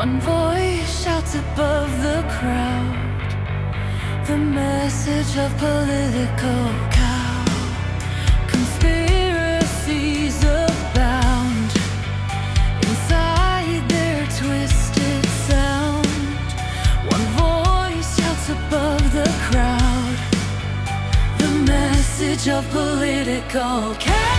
One voice shouts above the crowd, the message of political cow. Conspiracies abound inside their twisted sound. One voice shouts above the crowd, the message of political cow.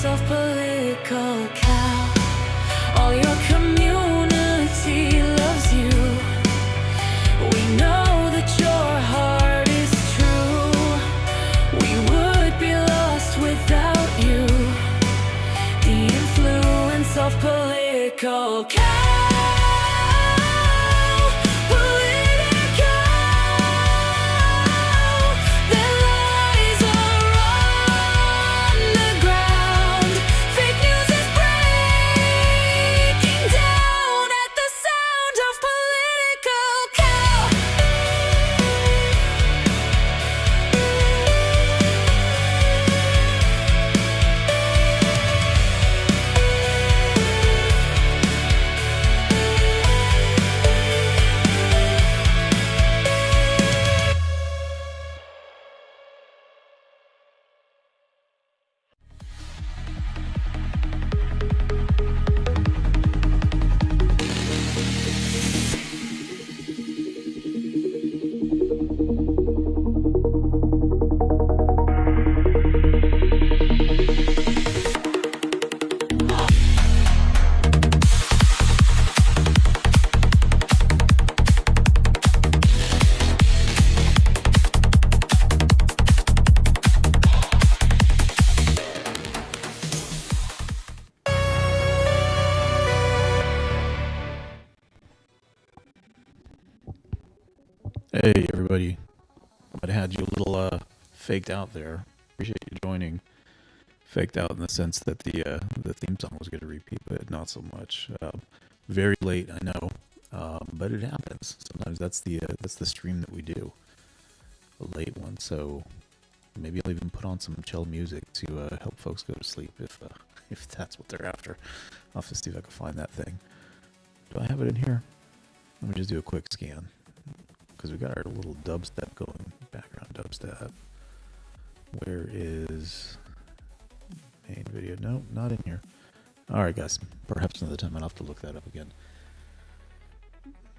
Of political cow. All your community loves you. We know that your heart is true. We would be lost without you. The influence of political cow. Hey everybody, I might have had you a little faked out there. Appreciate you joining. Faked out in the sense that the theme song was going to repeat, but not so much. Very late, I know, but it happens. Sometimes that's the stream that we do, a late one. So maybe I'll even put on some chill music to help folks go to sleep if that's what they're after. I'll have to see if I can find that thing. Do I have it in here? Let me just do a quick scan, because we got our little dubstep going, background dubstep. Where is main video? No, not in here. All right, guys. Perhaps another time I'll have to look that up again.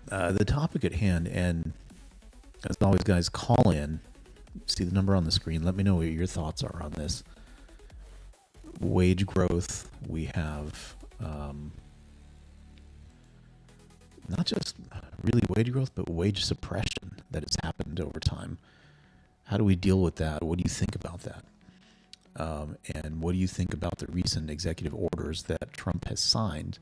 The topic at hand, and as always, guys, call in. See the number on the screen. Let me know what your thoughts are on this. Wage growth. We have not just really wage growth, but wage suppression that has happened over time. How do we deal with that? What do you think about that? And what do you think about the recent executive orders that Trump has signed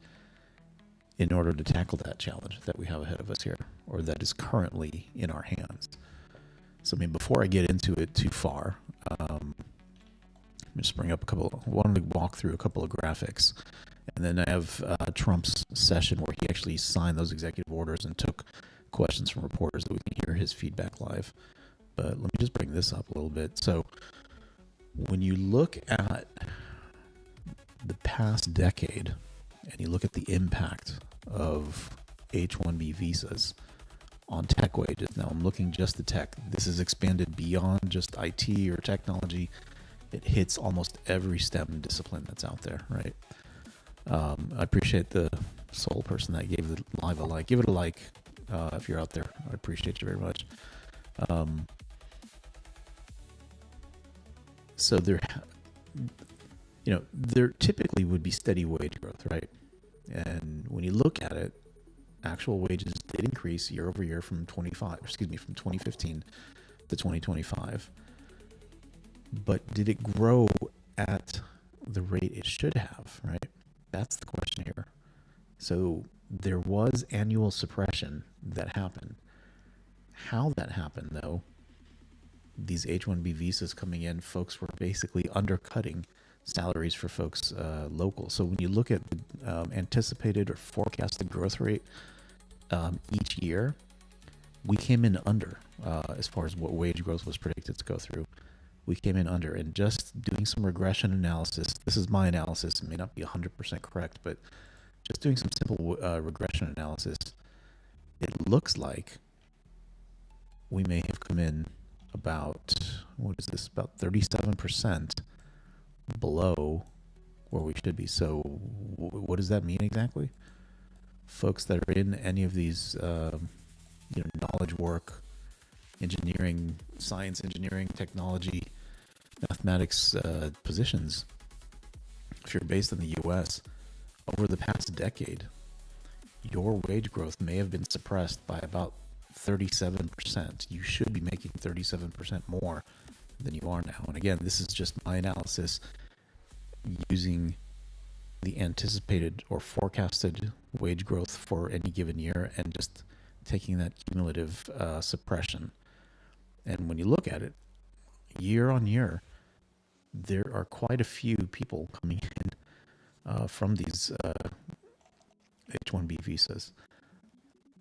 in order to tackle that challenge that we have ahead of us here, or that is currently in our hands? So, I mean, before I get into it too far, let me just bring up I wanted to walk through a couple of graphics. And then I have Trump's session where he actually signed those executive orders and took questions from reporters that we can hear his feedback live. But let me just bring this up a little bit. So when you look at the past decade and you look at the impact of H-1B visas on tech wages, now I'm looking just at tech. This is expanded beyond just IT or technology. It hits almost every STEM discipline that's out there, right? I appreciate the sole person that gave the live a like. Give it a like if you're out there. I appreciate you very much. So there, there typically would be steady wage growth, right? And when you look at it, actual wages did increase year over year from 2015 to 2025. But did it grow at the rate it should have, right? That's the question here. So there was annual suppression that happened. How that happened, though, these H-1B visas coming in, folks were basically undercutting salaries for folks local. So when you look at the anticipated or forecasted growth rate each year, we came in under as far as what wage growth was predicted to go through. We came in under, and just doing some regression analysis. This is my analysis. It may not be 100% correct, but just doing some simple regression analysis, it looks like we may have come in about, about 37% below where we should be. So what does that mean exactly? Folks that are in any of these, knowledge work, engineering, science, engineering, technology, mathematics positions, if you're based in the U.S., over the past decade, your wage growth may have been suppressed by about 37%. You should be making 37% more than you are now. And again, this is just my analysis using the anticipated or forecasted wage growth for any given year and just taking that cumulative suppression. And when you look at it, year on year, there are quite a few people coming in from these H-1B visas.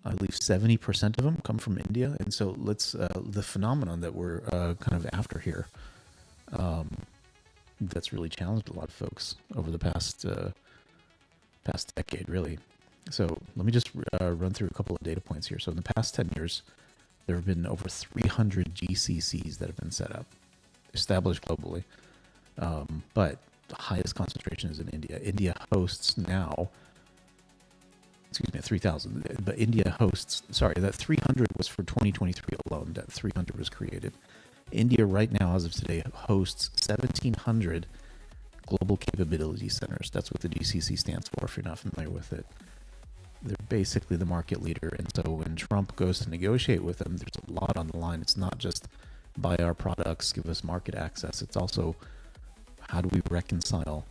I believe 70% of them come from India. And so the phenomenon that we're kind of after here, that's really challenged a lot of folks over the past decade, really. So let me just run through a couple of data points here. So in the past 10 years, there have been over 300 GCCs that have been set up, established globally. But the highest concentration is in India. India hosts now, 3,000. But India hosts, that 300 was for 2023 alone. That 300 was created. India right now, as of today, hosts 1,700 global capability centers. That's what the GCC stands for, if you're not familiar with it. They're basically the market leader. And so when Trump goes to negotiate with them, there's a lot on the line. It's not just buy our products, give us market access. It's also how do we reconcile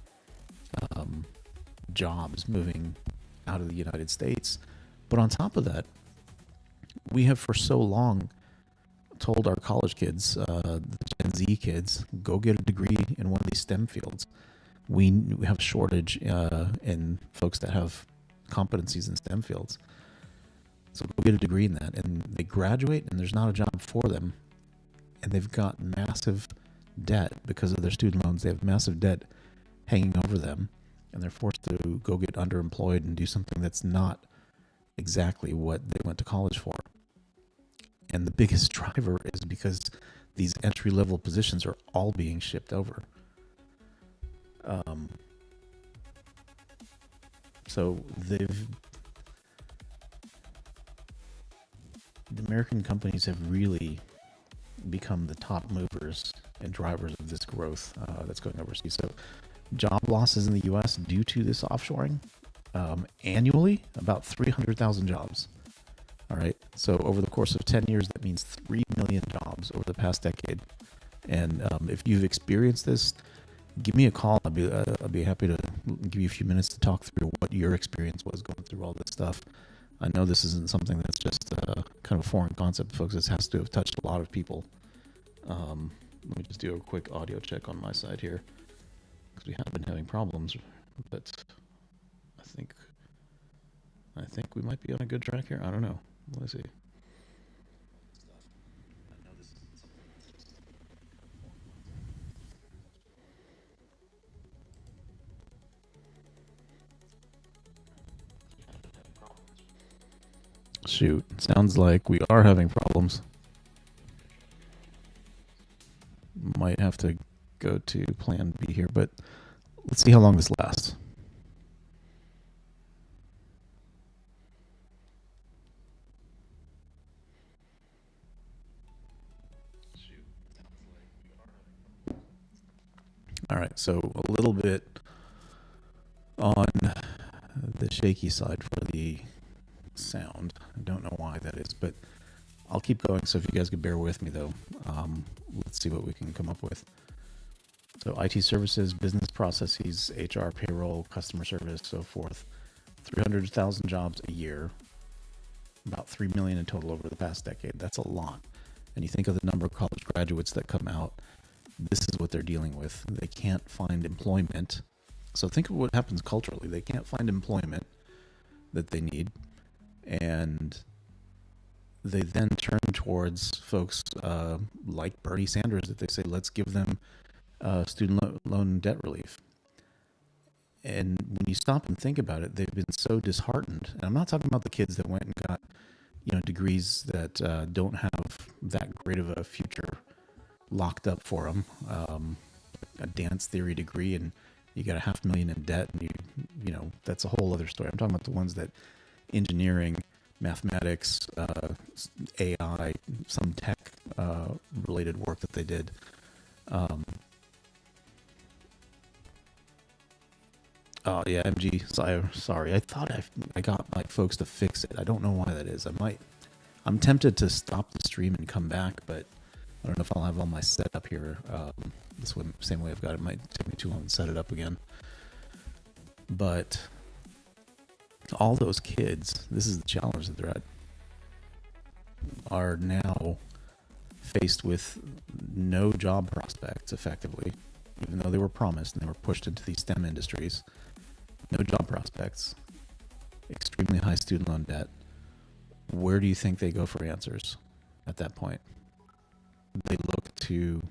jobs moving out of the United States. But on top of that, we have for so long told our college kids, the Gen Z kids, go get a degree in one of these STEM fields. We have a shortage in folks that have competencies in STEM fields. So go get a degree in that. And they graduate and there's not a job for them. And they've got massive debt because of their student loans. They have massive debt hanging over them. And they're forced to go get underemployed and do something that's not exactly what they went to college for. And the biggest driver is because these entry-level positions are all being shipped over. So the American companies have really become the top movers and drivers of this growth that's going overseas. So job losses in the U.S. due to this offshoring, annually, about 300,000 jobs. All right. So over the course of 10 years, that means 3 million jobs over the past decade. And if you've experienced this, give me a call. I'll be happy to give you a few minutes to talk through what your experience was going through all this stuff. I know this isn't something that's just kind of a foreign concept, folks. This has to have touched a lot of people. Let me just do a quick audio check on my side here, because we have been having problems, but I think we might be on a good track here. I don't know. Let's see. Shoot, sounds like we are having problems. Might have to go to plan B here, but let's see how long this lasts. All right, so a little bit on the shaky side for the sound. I don't know why that is, but I'll keep going. So if you guys could bear with me, though, let's see what we can come up with. So IT services, business processes, HR, payroll, customer service, so forth. 300,000 jobs a year, about 3 million in total over the past decade. That's a lot. And you think of the number of college graduates that come out, this is what they're dealing with. They can't find employment. So think of what happens culturally. They can't find employment that they need. And they then turn towards folks like Bernie Sanders that they say, let's give them student loan debt relief. And when you stop and think about it, they've been so disheartened. And I'm not talking about the kids that went and got, degrees that don't have that great of a future locked up for them. A dance theory degree, and you got $500,000 in debt, and that's a whole other story. I'm talking about the ones that engineering, mathematics, AI, some tech related work that they did. Oh yeah, MG. Sorry. I thought I got my folks to fix it. I don't know why that is. I'm tempted to stop the stream and come back, but I don't know if I'll have all my setup here. This way, same way I've got it. Might take me too long to set it up again. But all those kids, this is the challenge that they're at, are now faced with no job prospects effectively, even though they were promised and they were pushed into these STEM industries. No job prospects, extremely high student loan debt. Where do you think they go for answers at that point? They look to,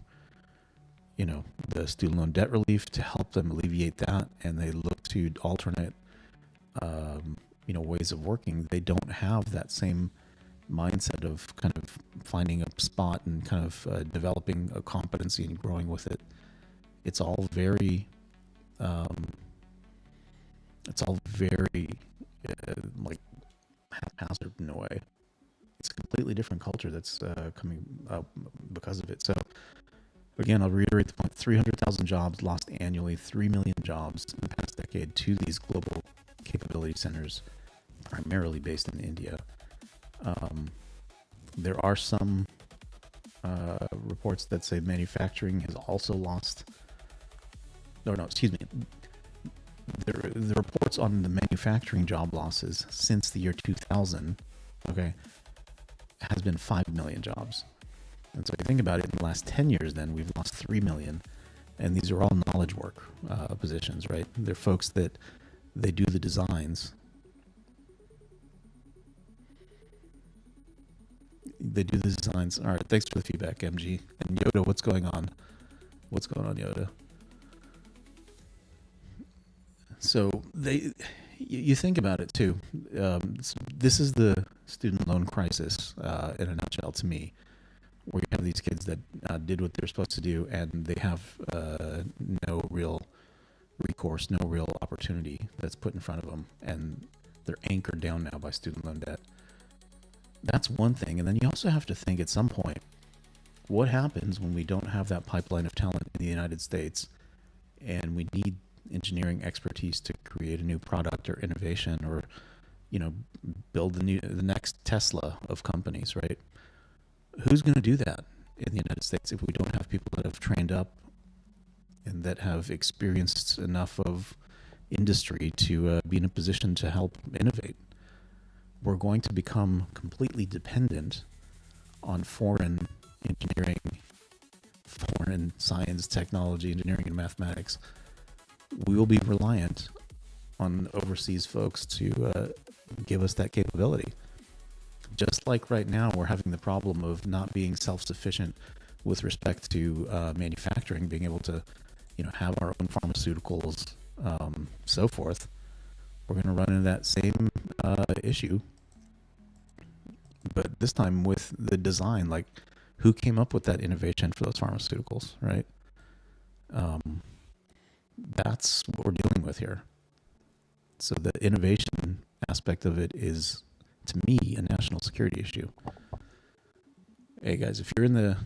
the student loan debt relief to help them alleviate that, and they look to alternate, ways of working. They don't have that same mindset of kind of finding a spot and kind of developing a competency and growing with it. It's all very, like haphazard in a way. It's a completely different culture that's coming up because of it. So again, I'll reiterate the point: 300,000 jobs lost annually, 3 million jobs in the past decade to these global capability centers, primarily based in India. There are some reports that say manufacturing has also lost. The reports on the manufacturing job losses since the year 2000, has been 5 million jobs. And so if you think about it, in the last 10 years, then we've lost 3 million. And these are all knowledge work positions, right? They're folks that they do the designs. They do the designs. All right, thanks for the feedback, MG. And Yoda, what's going on? What's going on, Yoda? So you think about it too. This is the student loan crisis in a nutshell to me, where you have these kids that did what they're supposed to do, and they have no real recourse, no real opportunity that's put in front of them, and they're anchored down now by student loan debt. That's one thing. And then you also have to think at some point, what happens when we don't have that pipeline of talent in the United States, and we need engineering expertise to create a new product or innovation, or build the next Tesla of companies, right? Who's going to do that in the United States if we don't have people that have trained up and that have experienced enough of industry to be in a position to help innovate? We're going to become completely dependent on foreign engineering, foreign science, technology, engineering, and mathematics. We will be reliant on overseas folks to give us that capability. Just like right now, we're having the problem of not being self-sufficient with respect to manufacturing, being able to, have our own pharmaceuticals, so forth. We're going to run into that same issue, but this time with the design. Like, who came up with that innovation for those pharmaceuticals, right? That's what we're dealing with here. So the innovation aspect of it is, to me, a national security issue. Hey guys, if you're in the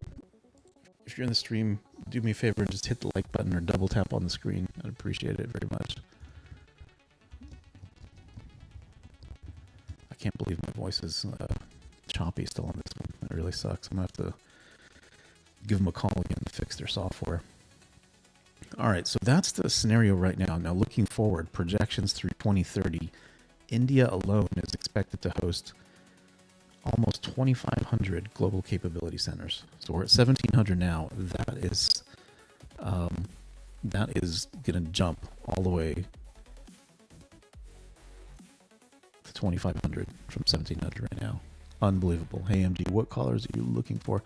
If you're in the stream, do me a favor and just hit the like button or double tap on the screen. I'd appreciate it very much. I can't believe my voice is choppy still on this one. It really sucks. I'm going to have to give them a call again to fix their software. All right, so that's the scenario right now. Now, looking forward, projections through 2030, India alone is expected to host almost 2,500 global capability centers. So we're at 1,700 now. That is going to jump all the way to 2,500 from 1,700 right now. Unbelievable. Hey, MG, what colors are you looking for?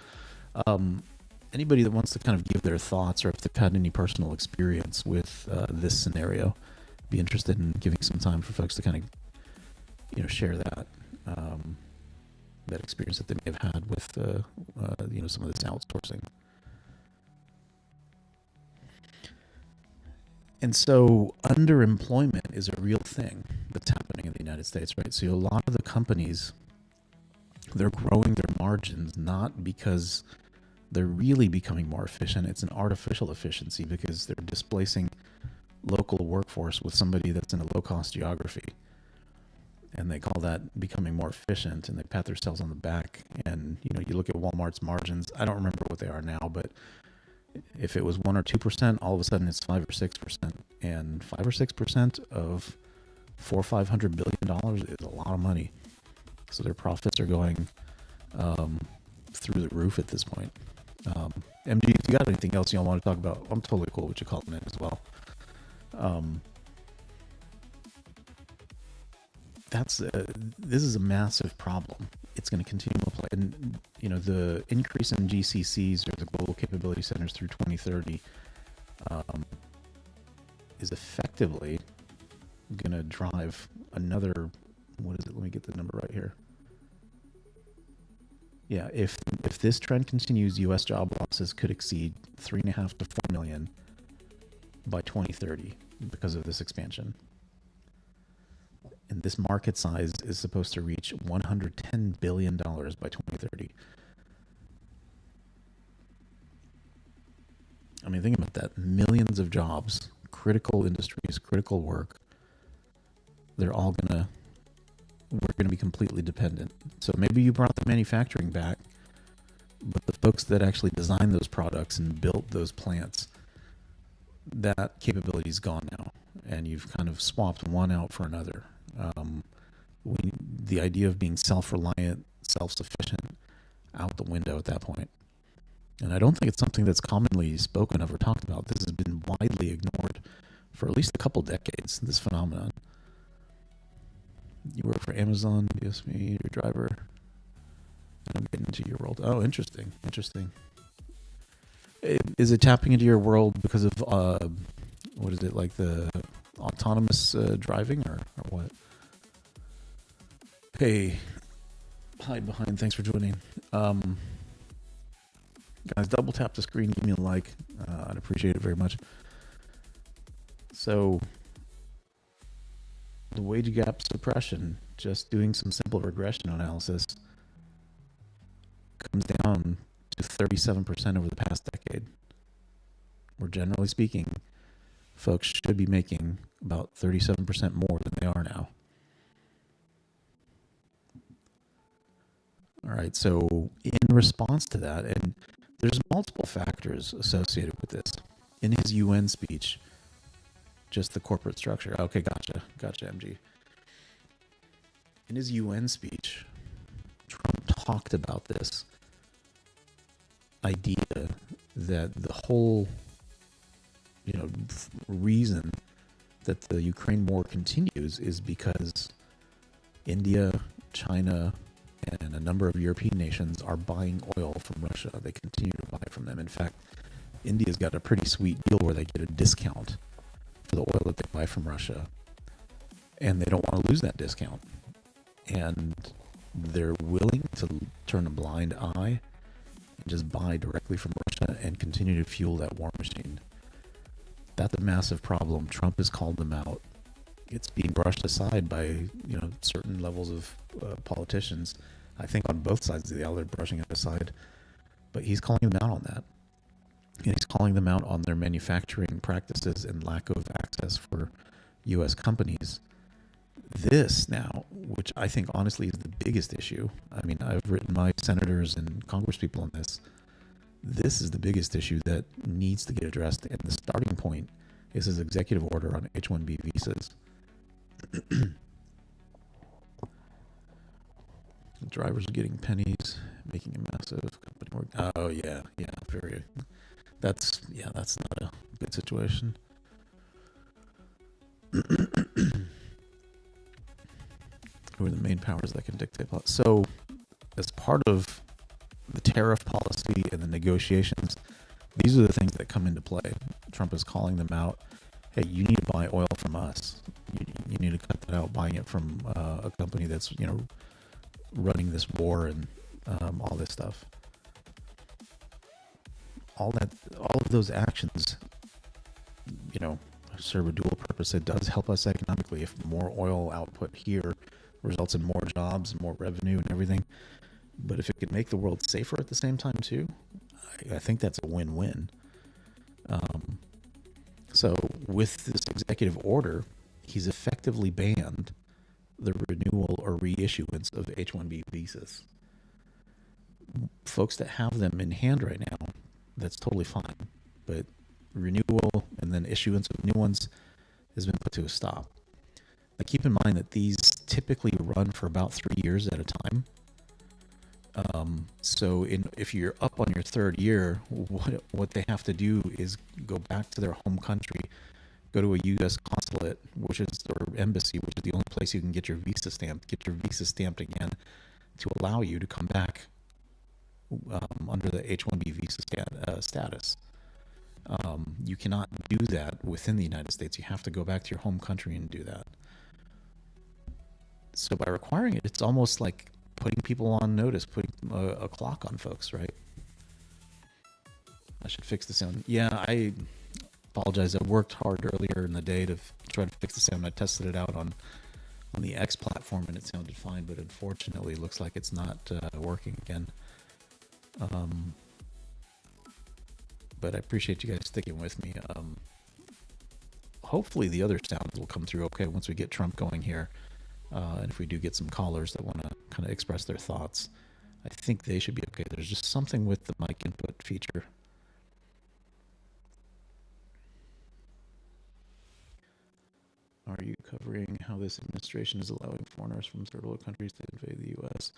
Anybody that wants to kind of give their thoughts or if they've had any personal experience with this scenario, be interested in giving some time for folks to kind of, share that that experience that they may have had with, some of this outsourcing. And so underemployment is a real thing that's happening in the United States, right? So a lot of the companies, they're growing their margins not because they're really becoming more efficient. It's an artificial efficiency because they're displacing local workforce with somebody that's in a low-cost geography. And they call that becoming more efficient, and they pat themselves on the back. And, you look at Walmart's margins. I don't remember what they are now, but if it was 1 or 2%, all of a sudden it's 5 or 6%. And 5 or 6% of $400-500 billion is a lot of money. So their profits are going through the roof at this point. MG, if you got anything else you want to talk about, I'm totally cool with you calling in as well. This is a massive problem. It's going to continue to apply. And, the increase in GCCs or the global capability centers through 2030 is effectively going to drive another, what is it? Let me get the number right here. Yeah, if this trend continues, U.S. job losses could exceed 3.5 to 4 million by 2030 because of this expansion. And this market size is supposed to reach $110 billion by 2030. I mean, think about that. Millions of jobs, critical industries, critical work. We're going to be completely dependent. So maybe you brought the manufacturing back, but the folks that actually designed those products and built those plants, that capability is gone now. And you've kind of swapped one out for another. The idea of being self-reliant, self-sufficient, out the window at that point. And I don't think it's something that's commonly spoken of or talked about. This has been widely ignored for at least a couple decades, this phenomenon. You work for Amazon, BSme, your driver. I'm getting into your world. Oh, interesting. Is it tapping into your world because of, what is it, like the autonomous driving or what? Hey, hide behind. Thanks for joining. Guys, double tap the screen. Give me a like. I'd appreciate it very much. So, the wage gap suppression, just doing some simple regression analysis, comes down to 37% over the past decade. Where generally speaking, folks should be making about 37% more than they are now. All right, so in response to that, and there's multiple factors associated with this. In his UN speech, just the corporate structure. Okay, gotcha, MG. In his UN speech, Trump talked about this idea that the whole, reason that the Ukraine war continues is because India, China, and a number of European nations are buying oil from Russia. They continue to buy from them. In fact, India's got a pretty sweet deal where they get a discount for the oil that they buy from Russia. And they don't want to lose that discount. And they're willing to turn a blind eye and just buy directly from Russia and continue to fuel that war machine. That's a massive problem. Trump has called them out. It's being brushed aside by, certain levels of politicians. I think on both sides of the aisle, they're brushing it aside. But he's calling them out on that. and he's calling them out on their manufacturing practices and lack of access for U.S. companies. This now, which I think honestly is the biggest issue. I mean, I've written my senators and congresspeople on this. This is the biggest issue that needs to get addressed, and the starting point is his executive order on H-1B visas. Drivers are getting pennies, making a massive company work. Oh yeah, very. That's not a good situation. Who are the main powers that can dictate policy? So, as part of the tariff policy and the negotiations, these are the things that come into play. Trump is calling them out. Hey, you need to buy oil from us. You need to cut that out, buying it from a company that's running this war and all this stuff. All of those actions, serve a dual purpose. It does help us economically if more oil output here results in more jobs and more revenue and everything. But if it could make the world safer at the same time too, I think that's a win-win. So with this executive order, he's effectively banned the renewal or reissuance of H-1B visas. Folks that have them in hand right now, that's totally fine. But renewal and then issuance of new ones has been put to a stop. Now keep in mind that these typically run for about 3 years at a time. So if you're up on your third year, what they have to do is go back to their home country, go to a U.S. consulate, or embassy, which is the only place you can get your visa stamped again to allow you to come back under the H-1B visa status. You cannot do that within the United States. You have to go back to your home country and do that. So by requiring it, it's almost like putting people on notice, putting a clock on folks, right? I should fix the sound. Yeah, I apologize. I worked hard earlier in the day to try to fix the sound. I tested it out on the X platform and it sounded fine, but unfortunately it looks like it's not working again. But I appreciate you guys sticking with me. Hopefully the other sounds will come through okay once we get Trump going here. And if we do get some callers that want to kind of express their thoughts, I think they should be okay. There's just something with the mic input feature. Are you covering how this administration is allowing foreigners from third world countries to invade the U.S.?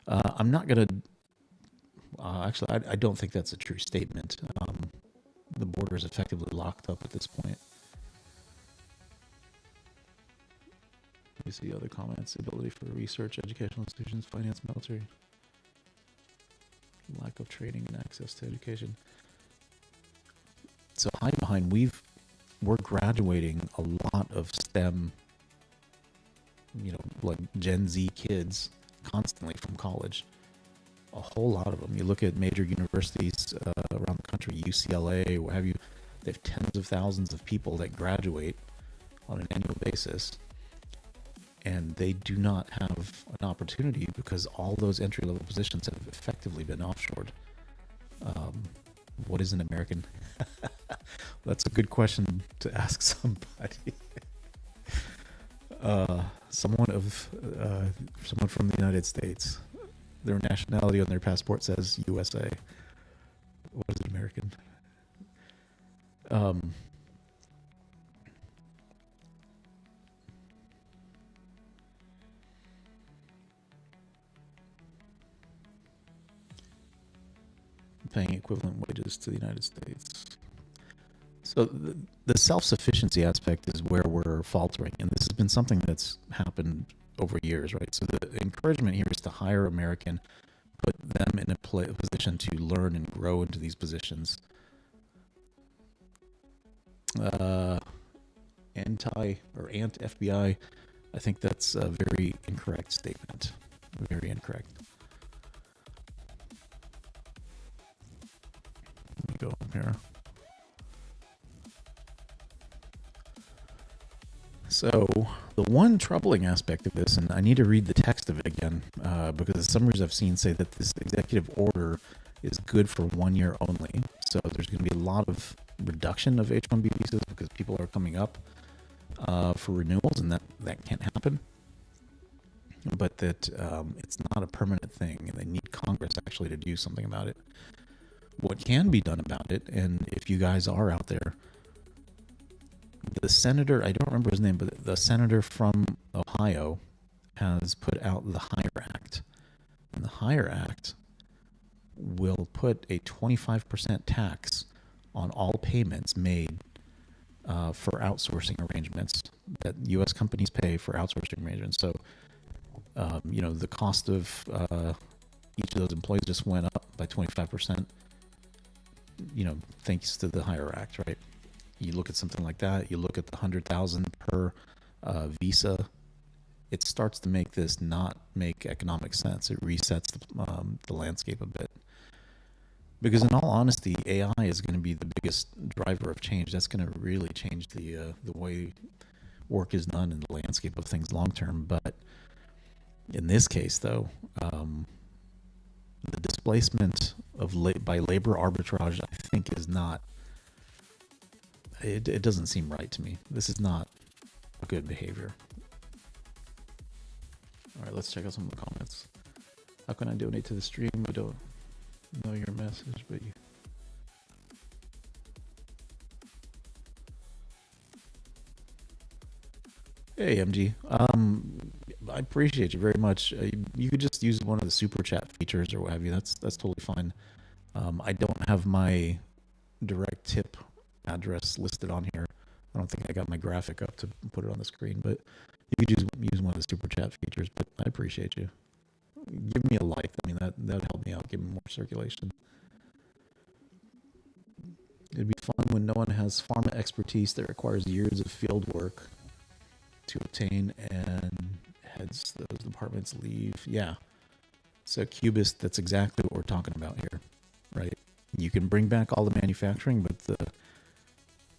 I'm not going to... actually, I don't think that's a true statement. The border is effectively locked up at this point. You see other comments: ability for research, educational institutions, finance, military, lack of training and access to education. So hide behind, we're graduating a lot of STEM, like Gen Z kids constantly from college. A whole lot of them. You look at major universities around the country, UCLA, what have you, they have tens of thousands of people that graduate on an annual basis. And they do not have an opportunity because all those entry-level positions have effectively been offshored. What is an American? That's a good question to ask somebody. Someone from the United States. Their nationality on their passport says USA. What is an American? Paying equivalent wages to the United States. So the self-sufficiency aspect is where we're faltering, and this has been something that's happened over years, right? So the encouragement here is to hire American, put them in a position to learn and grow into these positions. Anti-FBI, I think that's a very incorrect statement. Very incorrect. Let me go here. So the one troubling aspect of this, and I need to read the text of it again, because the summaries I've seen say that this executive order is good for 1 year only. So there's going to be a lot of reduction of H-1B visas because people are coming up for renewals, and that can't happen. But that it's not a permanent thing, and they need Congress actually to do something about it. What can be done about it, and if you guys are out there, the senator, I don't remember his name, but the senator from Ohio has put out the HIRE Act. And the HIRE Act will put a 25% tax on all payments made for outsourcing arrangements that U.S. companies pay for outsourcing arrangements. So, the cost of each of those employees just went up by 25%, thanks to the HIRE Act, right? You look at something like that, you look at the $100,000 per visa, it starts to make this not make economic sense. It resets the landscape a bit. Because in all honesty, AI is going to be the biggest driver of change. That's going to really change the way work is done in the landscape of things long term. But in this case, though, the displacement of by labor arbitrage, I think, is not. It doesn't seem right to me. This is not a good behavior. All right, let's check out some of the comments. How can I donate to the stream? I don't know your message, but you. Hey, MG. I appreciate you very much. You could just use one of the super chat features or what have you. That's totally fine. I don't have my direct tip address listed on here. I don't think I got my graphic up to put it on the screen, but you could use one of the super chat features. But I appreciate you. Give me a like. I mean, that'd help me out. Give me more circulation. It'd be fun when no one has pharma expertise that requires years of field work to obtain, and heads those departments leave. Yeah. So Cubist, that's exactly what we're talking about here, right? You can bring back all the manufacturing, but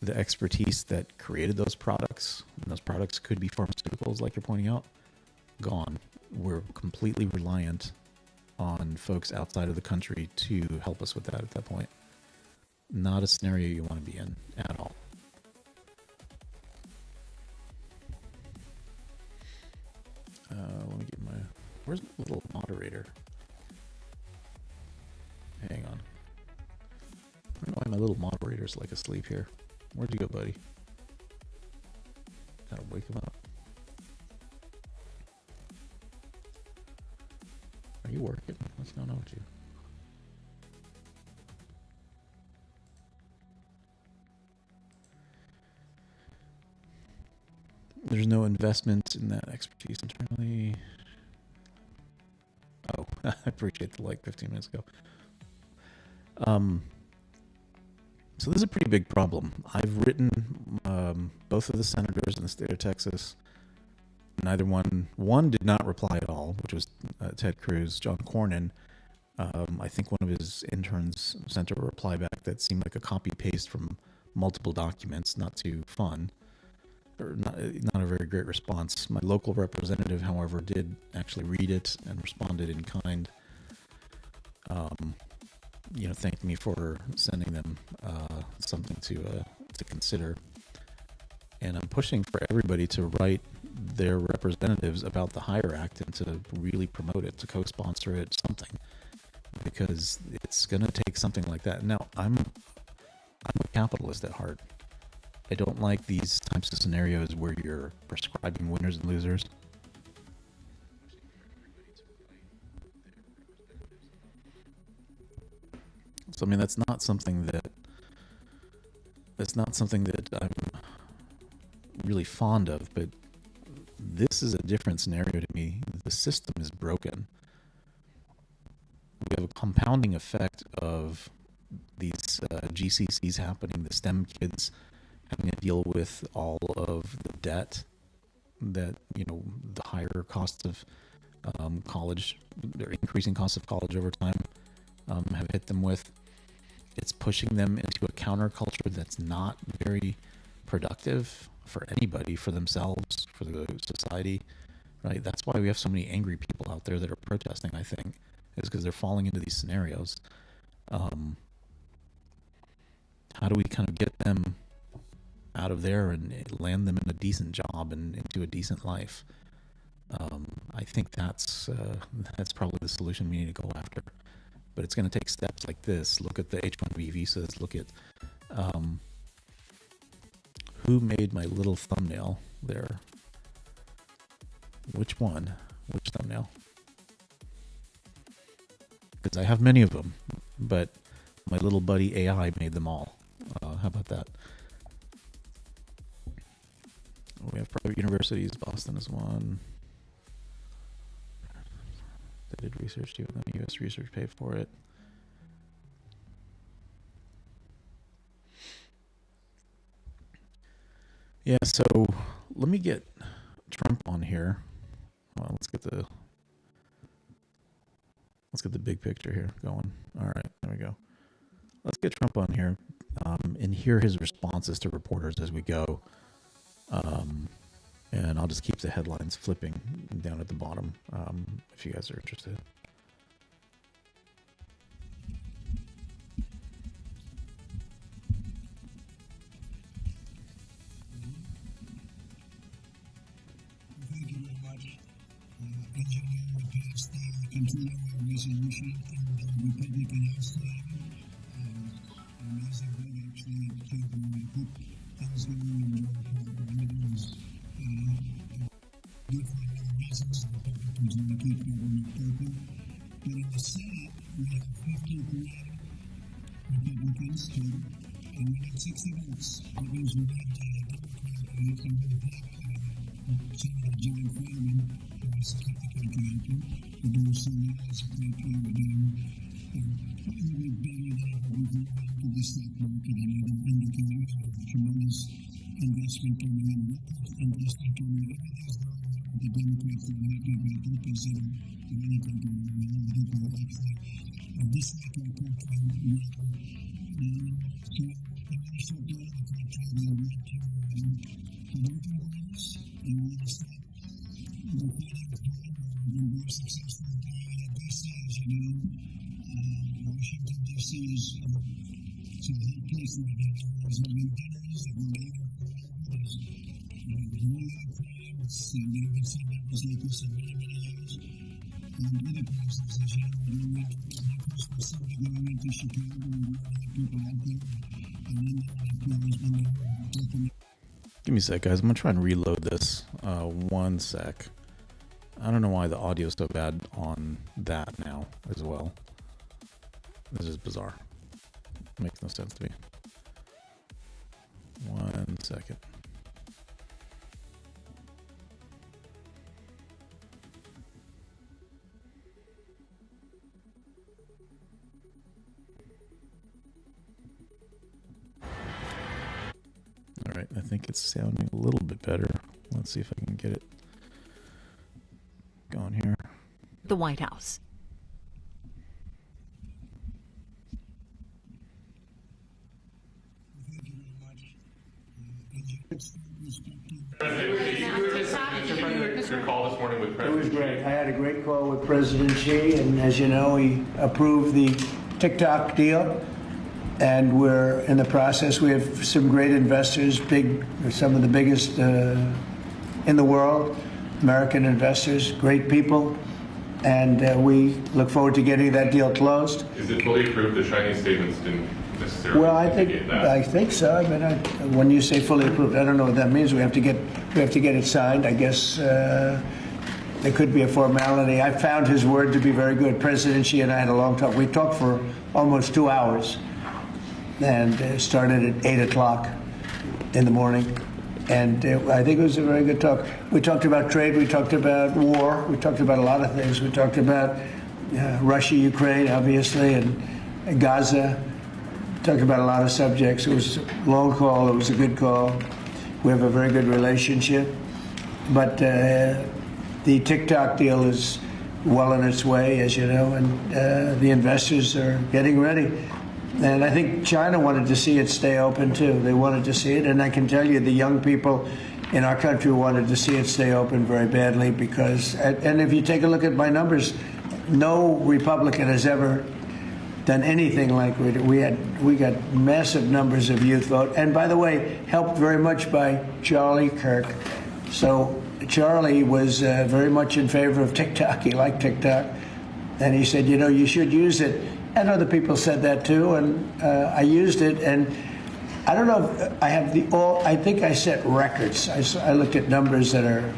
the expertise that created those products, and those products could be pharmaceuticals, like you're pointing out, gone. We're completely reliant on folks outside of the country to help us with that at that point. Not a scenario you want to be in at all. Let me get my... Where's my little moderator? Hang on. I don't know why my little moderator's like asleep here. Where'd you go, buddy? Gotta wake him up. Are you working? What's going on with you? There's no investment in that expertise internally. Oh, I appreciate the like 15 minutes ago. So this is a pretty big problem. I've written both of the senators in the state of Texas. Neither one did not reply at all, which was Ted Cruz. John Cornyn, I think one of his interns sent a reply back that seemed like a copy paste from multiple documents, not too fun, or not a very great response. My local representative, however, did actually read it and responded in kind. Thanked me for sending them something to consider. And I'm pushing for everybody to write their representatives about the HIRE Act and to really promote it, to co-sponsor it, something, because it's going to take something like that. Now, I'm a capitalist at heart. I don't like these types of scenarios where you're prescribing winners and losers. So I mean, that's not something that I'm really fond of, but this is a different scenario to me. The system is broken. We have a compounding effect of these GCCs happening, the STEM kids having to deal with all of the debt that, the higher costs of college, or increasing costs of college over time have hit them with. It's pushing them into a counterculture that's not very productive for anybody, for themselves, for the society, right? That's why we have so many angry people out there that are protesting, I think, is because they're falling into these scenarios. How do we kind of get them out of there and land them in a decent job and into a decent life? I think that's probably the solution we need to go after. But it's going to take steps like this. Look at the H-1B visas. Look at who made my little thumbnail there. Which one? Which thumbnail? Because I have many of them, but my little buddy AI made them all. How about that? We have private universities. Boston is one. They did research too. Then U.S. research paid for it. Yeah. So let me get Trump on here. Well, let's get the big picture here going. All right, there we go. Let's get Trump on here and hear his responses to reporters as we go. And I'll just keep the headlines flipping down at the bottom if you guys are interested. Thank you very much. As you know, we passed the continuing resolution in the Republican House today. An amazing vote, actually, to put things going in your department. It was good for a lot of reasons. The Republicans want to keep government open. But in the Senate, we have 53 Republicans total, and we need 60 votes. That means we need Democrat votes and Senator John Fetterman wants to keep the country open. We're doing so well as a country. We're doing probably better than ever before. Look at the stock market and other indicators of tremendous investment coming in, investment coming in. Everything's going well. The Democrats are happy about that. They said if anything going well, I think we're actually dislike our country more. So the national debt of the country, they want to open borders. They want to stop defeating crime. We've been very successful in doing it in D.C., as you know. Washington, D.C. is a hot place right now. There's living dinners, there's living there's violent crime. They haven't seen numbers like this in many, many years. And other places, as you know, we're going into Christmas Sunday, going into Chicago, and we're going to have people out there. And then there's been taking. Give me a sec, guys. I'm going to try and reload this. One sec. I don't know why the audio is so bad on that now as well. This is bizarre. Makes no sense to me. 1 second. All right, I think it's sounding a little bit better. Let's see if I can get it going here. The White House. Thank you very much. Your call this morning with It President was great. Xi. I had a great call with President Xi, and as you know, he approved the TikTok deal, and we're in the process. We have some great investors, some of the biggest in the world, American investors, great people, and we look forward to getting that deal closed. Is it fully approved? The Chinese statements didn't necessarily Well, indicate that. I think so. I mean, when you say fully approved, I don't know what that means. We have to get it signed. I guess there could be a formality. I found his word to be very good. President Xi and I had a long talk. We talked for almost 2 hours, and started at 8 o'clock in the morning. And I think it was a very good talk. We talked about trade. We talked about war. We talked about a lot of things. We talked about Russia, Ukraine, obviously, and Gaza. Talked about a lot of subjects. It was a long call. It was a good call. We have a very good relationship. But the TikTok deal is well on its way, as you know, and the investors are getting ready. And I think China wanted to see it stay open, too. They wanted to see it. And I can tell you the young people in our country wanted to see it stay open very badly because, and if you take a look at my numbers, no Republican has ever done anything like we did. We got massive numbers of youth vote, and by the way, helped very much by Charlie Kirk. So Charlie was very much in favor of TikTok. He liked TikTok, and he said, you know, you should use it. And other people said that too, and I used it, and I don't know if I have I think I set records. I looked at numbers that are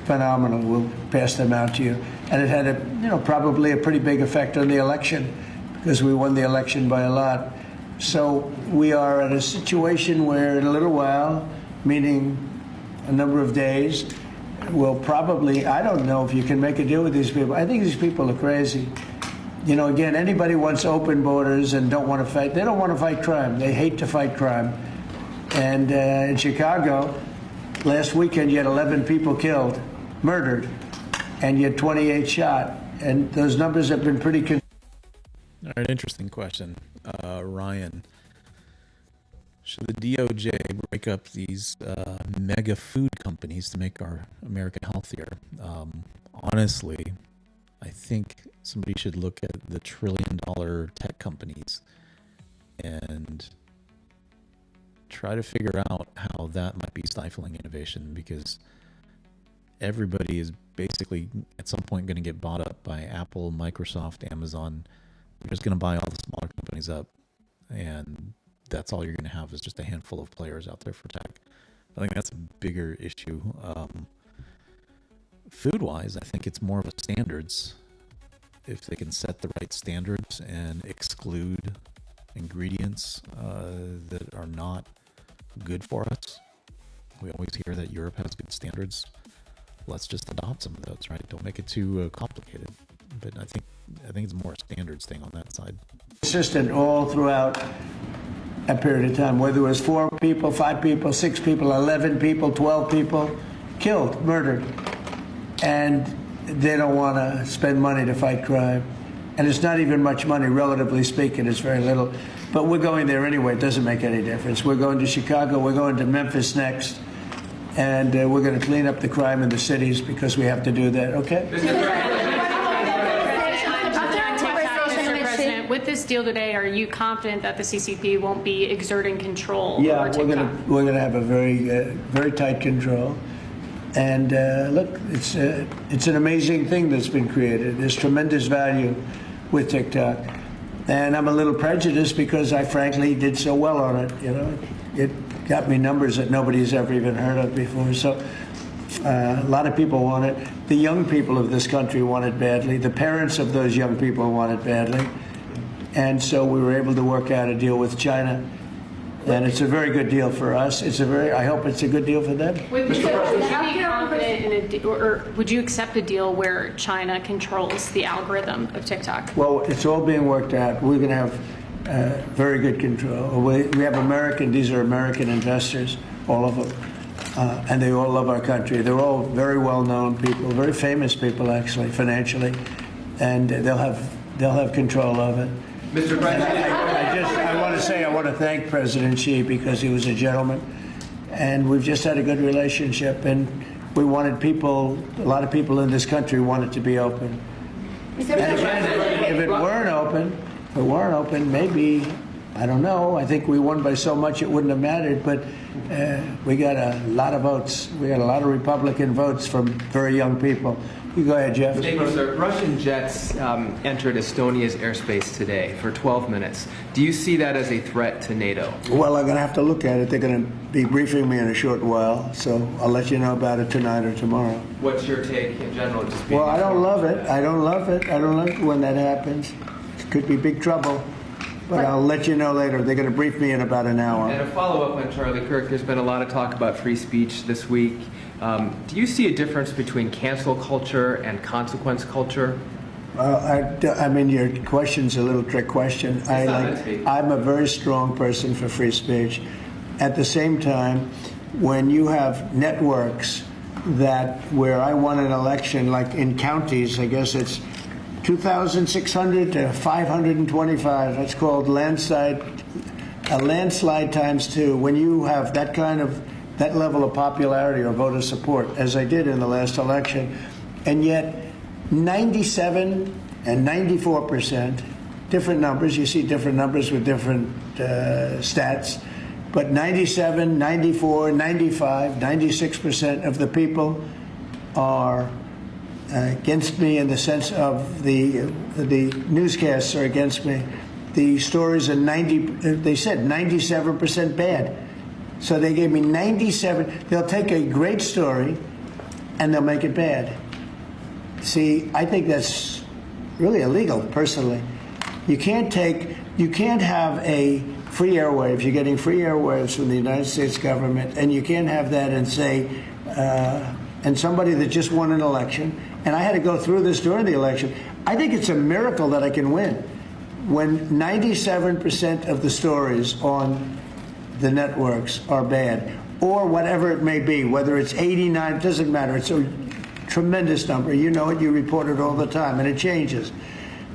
phenomenal. We'll pass them out to you. And it had probably a pretty big effect on the election, because we won the election by a lot. So we are at a situation where in a little while, meaning a number of days, we'll probably, I don't know if you can make a deal with these people. I think these people are crazy. You know, again, anybody wants open borders and don't want to fight. They don't want to fight crime. They hate to fight crime. And in Chicago, last weekend, you had 11 people killed, murdered, and you had 28 shot. And those numbers have been pretty consistent. All right, interesting question. Ryan, should the DOJ break up these mega food companies to make our America healthier? Honestly, I think somebody should look at the trillion-dollar tech companies and try to figure out how that might be stifling innovation, because everybody is basically at some point going to get bought up by Apple, Microsoft, Amazon. They're just going to buy all the smaller companies up, and that's all you're going to have is just a handful of players out there for tech. I think that's a bigger issue. Food-wise, I think it's more of a standards. If they can set the right standards and exclude ingredients that are not good for us. We always hear that Europe has good standards. Let's just adopt some of those, right? Don't make it too complicated. But I think it's more a standards thing on that side. Consistent all throughout a period of time, whether it was 4 people, 5 people, 6 people, 11 people, 12 people killed, murdered. And they don't want to spend money to fight crime. And it's not even much money, relatively speaking. It's very little. But we're going there anyway. It doesn't make any difference. We're going to Chicago. We're going to Memphis next. And we're going to clean up the crime in the cities because we have to do that. Okay? Mr. President, with this deal today, are you confident that the CCP won't be exerting control? Yeah, over TikTok? we're going to have a very tight control. And look, it's an amazing thing that's been created. There's tremendous value with TikTok. And I'm a little prejudiced because I frankly did so well on it. You know, it got me numbers that nobody's ever even heard of before. So a lot of people want it. The young people of this country want it badly. The parents of those young people want it badly. And so we were able to work out a deal with China. And it's a very good deal for us. I hope it's a good deal for them. Would you be confident in a deal, or would you accept a deal where China controls the algorithm of TikTok? Well, it's all being worked out. We're going to have very good control. We have these are American investors, all of them. And they all love our country. They're all very well-known people, very famous people, actually, financially. And they'll have control of it. Mr. President, I want to thank President Xi because he was a gentleman, and we've just had a good relationship. And we wanted a lot of people in this country wanted to be open. And again, if it weren't open, maybe, I don't know. I think we won by so much it wouldn't have mattered. But we got a lot of votes. We got a lot of Republican votes from very young people. You go ahead, Jeff. Thank you, sir. Russian jets entered Estonia's airspace today for 12 minutes. Do you see that as a threat to NATO? Well, I'm going to have to look at it. They're going to be briefing me in a short while, so I'll let you know about it tonight or tomorrow. What's your take in general? Just being I don't love it. I don't love it when that happens. It could be big trouble. But I'll let you know later. They're going to brief me in about an hour. And a follow-up on Charlie Kirk. There's been a lot of talk about free speech this week. Do you see a difference between cancel culture and consequence culture? I mean, your question's a little trick question. I'm a very strong person for free speech. At the same time, when you have networks where I won an election, like in counties, I guess it's 2,600 to 525. That's called a landslide times 2. When you have that level of popularity or voter support, as I did in the last election, and yet 97 and 94% different numbers. You see different numbers with different stats. But 97, 94, 95, 96% of the people are against me in the sense of the newscasts are against me. The stories are they said 97% bad. So they gave me 97. They'll take a great story and they'll make it bad. See, I think that's really illegal, personally. You can't have a free airwaves. You're getting free airwaves from the United States government, and you can't have that and say, and somebody that just won an election, and I had to go through this during the election. I think it's a miracle that I can win. When 97% of the stories on the networks are bad, or whatever it may be, whether it's 89, it doesn't matter. It's a tremendous number. You know it, you report it all the time, and it changes.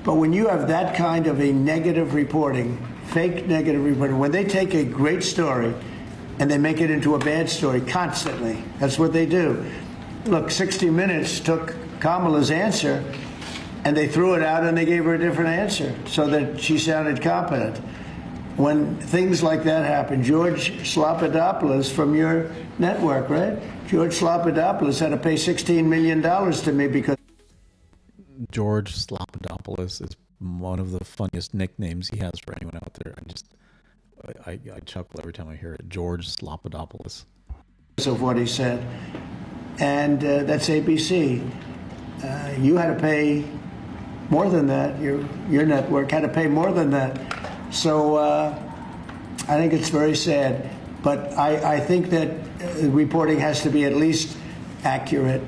But when you have that kind of a negative reporting, fake negative reporting, when they take a great story and they make it into a bad story constantly, that's what they do. Look, 60 Minutes took Kamala's answer and they threw it out and they gave her a different answer so that she sounded competent. When things like that happen, George Slopadopoulos from your network, right? George Slopadopoulos had to pay $16 million to me because George Slopadopoulos is one of the funniest nicknames he has for anyone out there. I chuckle every time I hear it. George Slopadopoulos. of what he said. And that's ABC. You had to pay more than that. Your network had to pay more than that. So I think it's very sad. But I think that reporting has to be at least accurate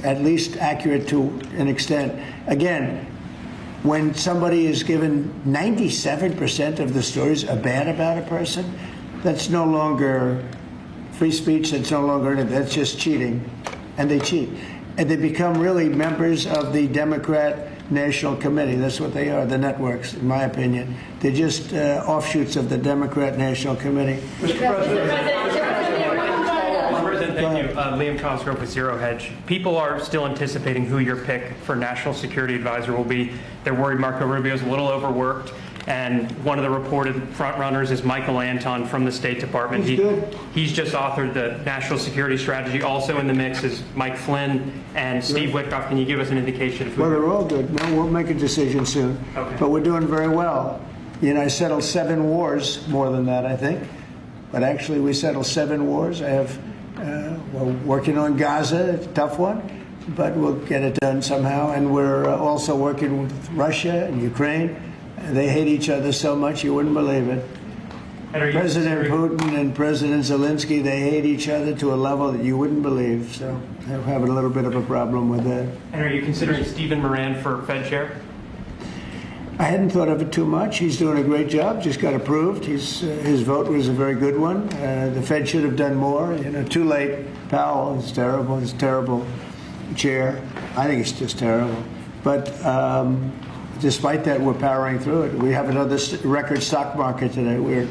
to an extent. Again, when somebody is given 97% of the stories are bad about a person, that's no longer free speech, that's no longer anything, that's just cheating. And they cheat. And they become really members of the Democrat National Committee. That's what they are, the networks, in my opinion. They're just offshoots of the Democrat National Committee. Mr. President, thank you. Liam Cosgrove with Zero Hedge. People are still anticipating who your pick for National Security Advisor will be. They're worried Marco Rubio is a little overworked. And one of the reported frontrunners is Michael Anton from the State Department. He's just authored the National Security Strategy. Also in the mix is Mike Flynn and Steve Witkoff. Can you give us an indication of who? Well, they're all good. No, we'll make a decision soon. Okay. But we're doing very well. You know, I settled 7 wars, more than that, I think. But actually, we settled 7 wars. I have, we're working on Gaza, it's a tough one, but we'll get it done somehow. And we're also working with Russia and Ukraine. They hate each other so much you wouldn't believe it. President Putin and President Zelensky, they hate each other to a level that you wouldn't believe. So they're having a little bit of a problem with that. And are you considering Stephen Moran for Fed chair? I hadn't thought of it too much. He's doing a great job. Just got approved. His vote was a very good one. The Fed should have done more. You know, too late. Powell is terrible. He's a terrible chair. I think it's just terrible. But despite that, we're powering through it. We have another record stock market today. We're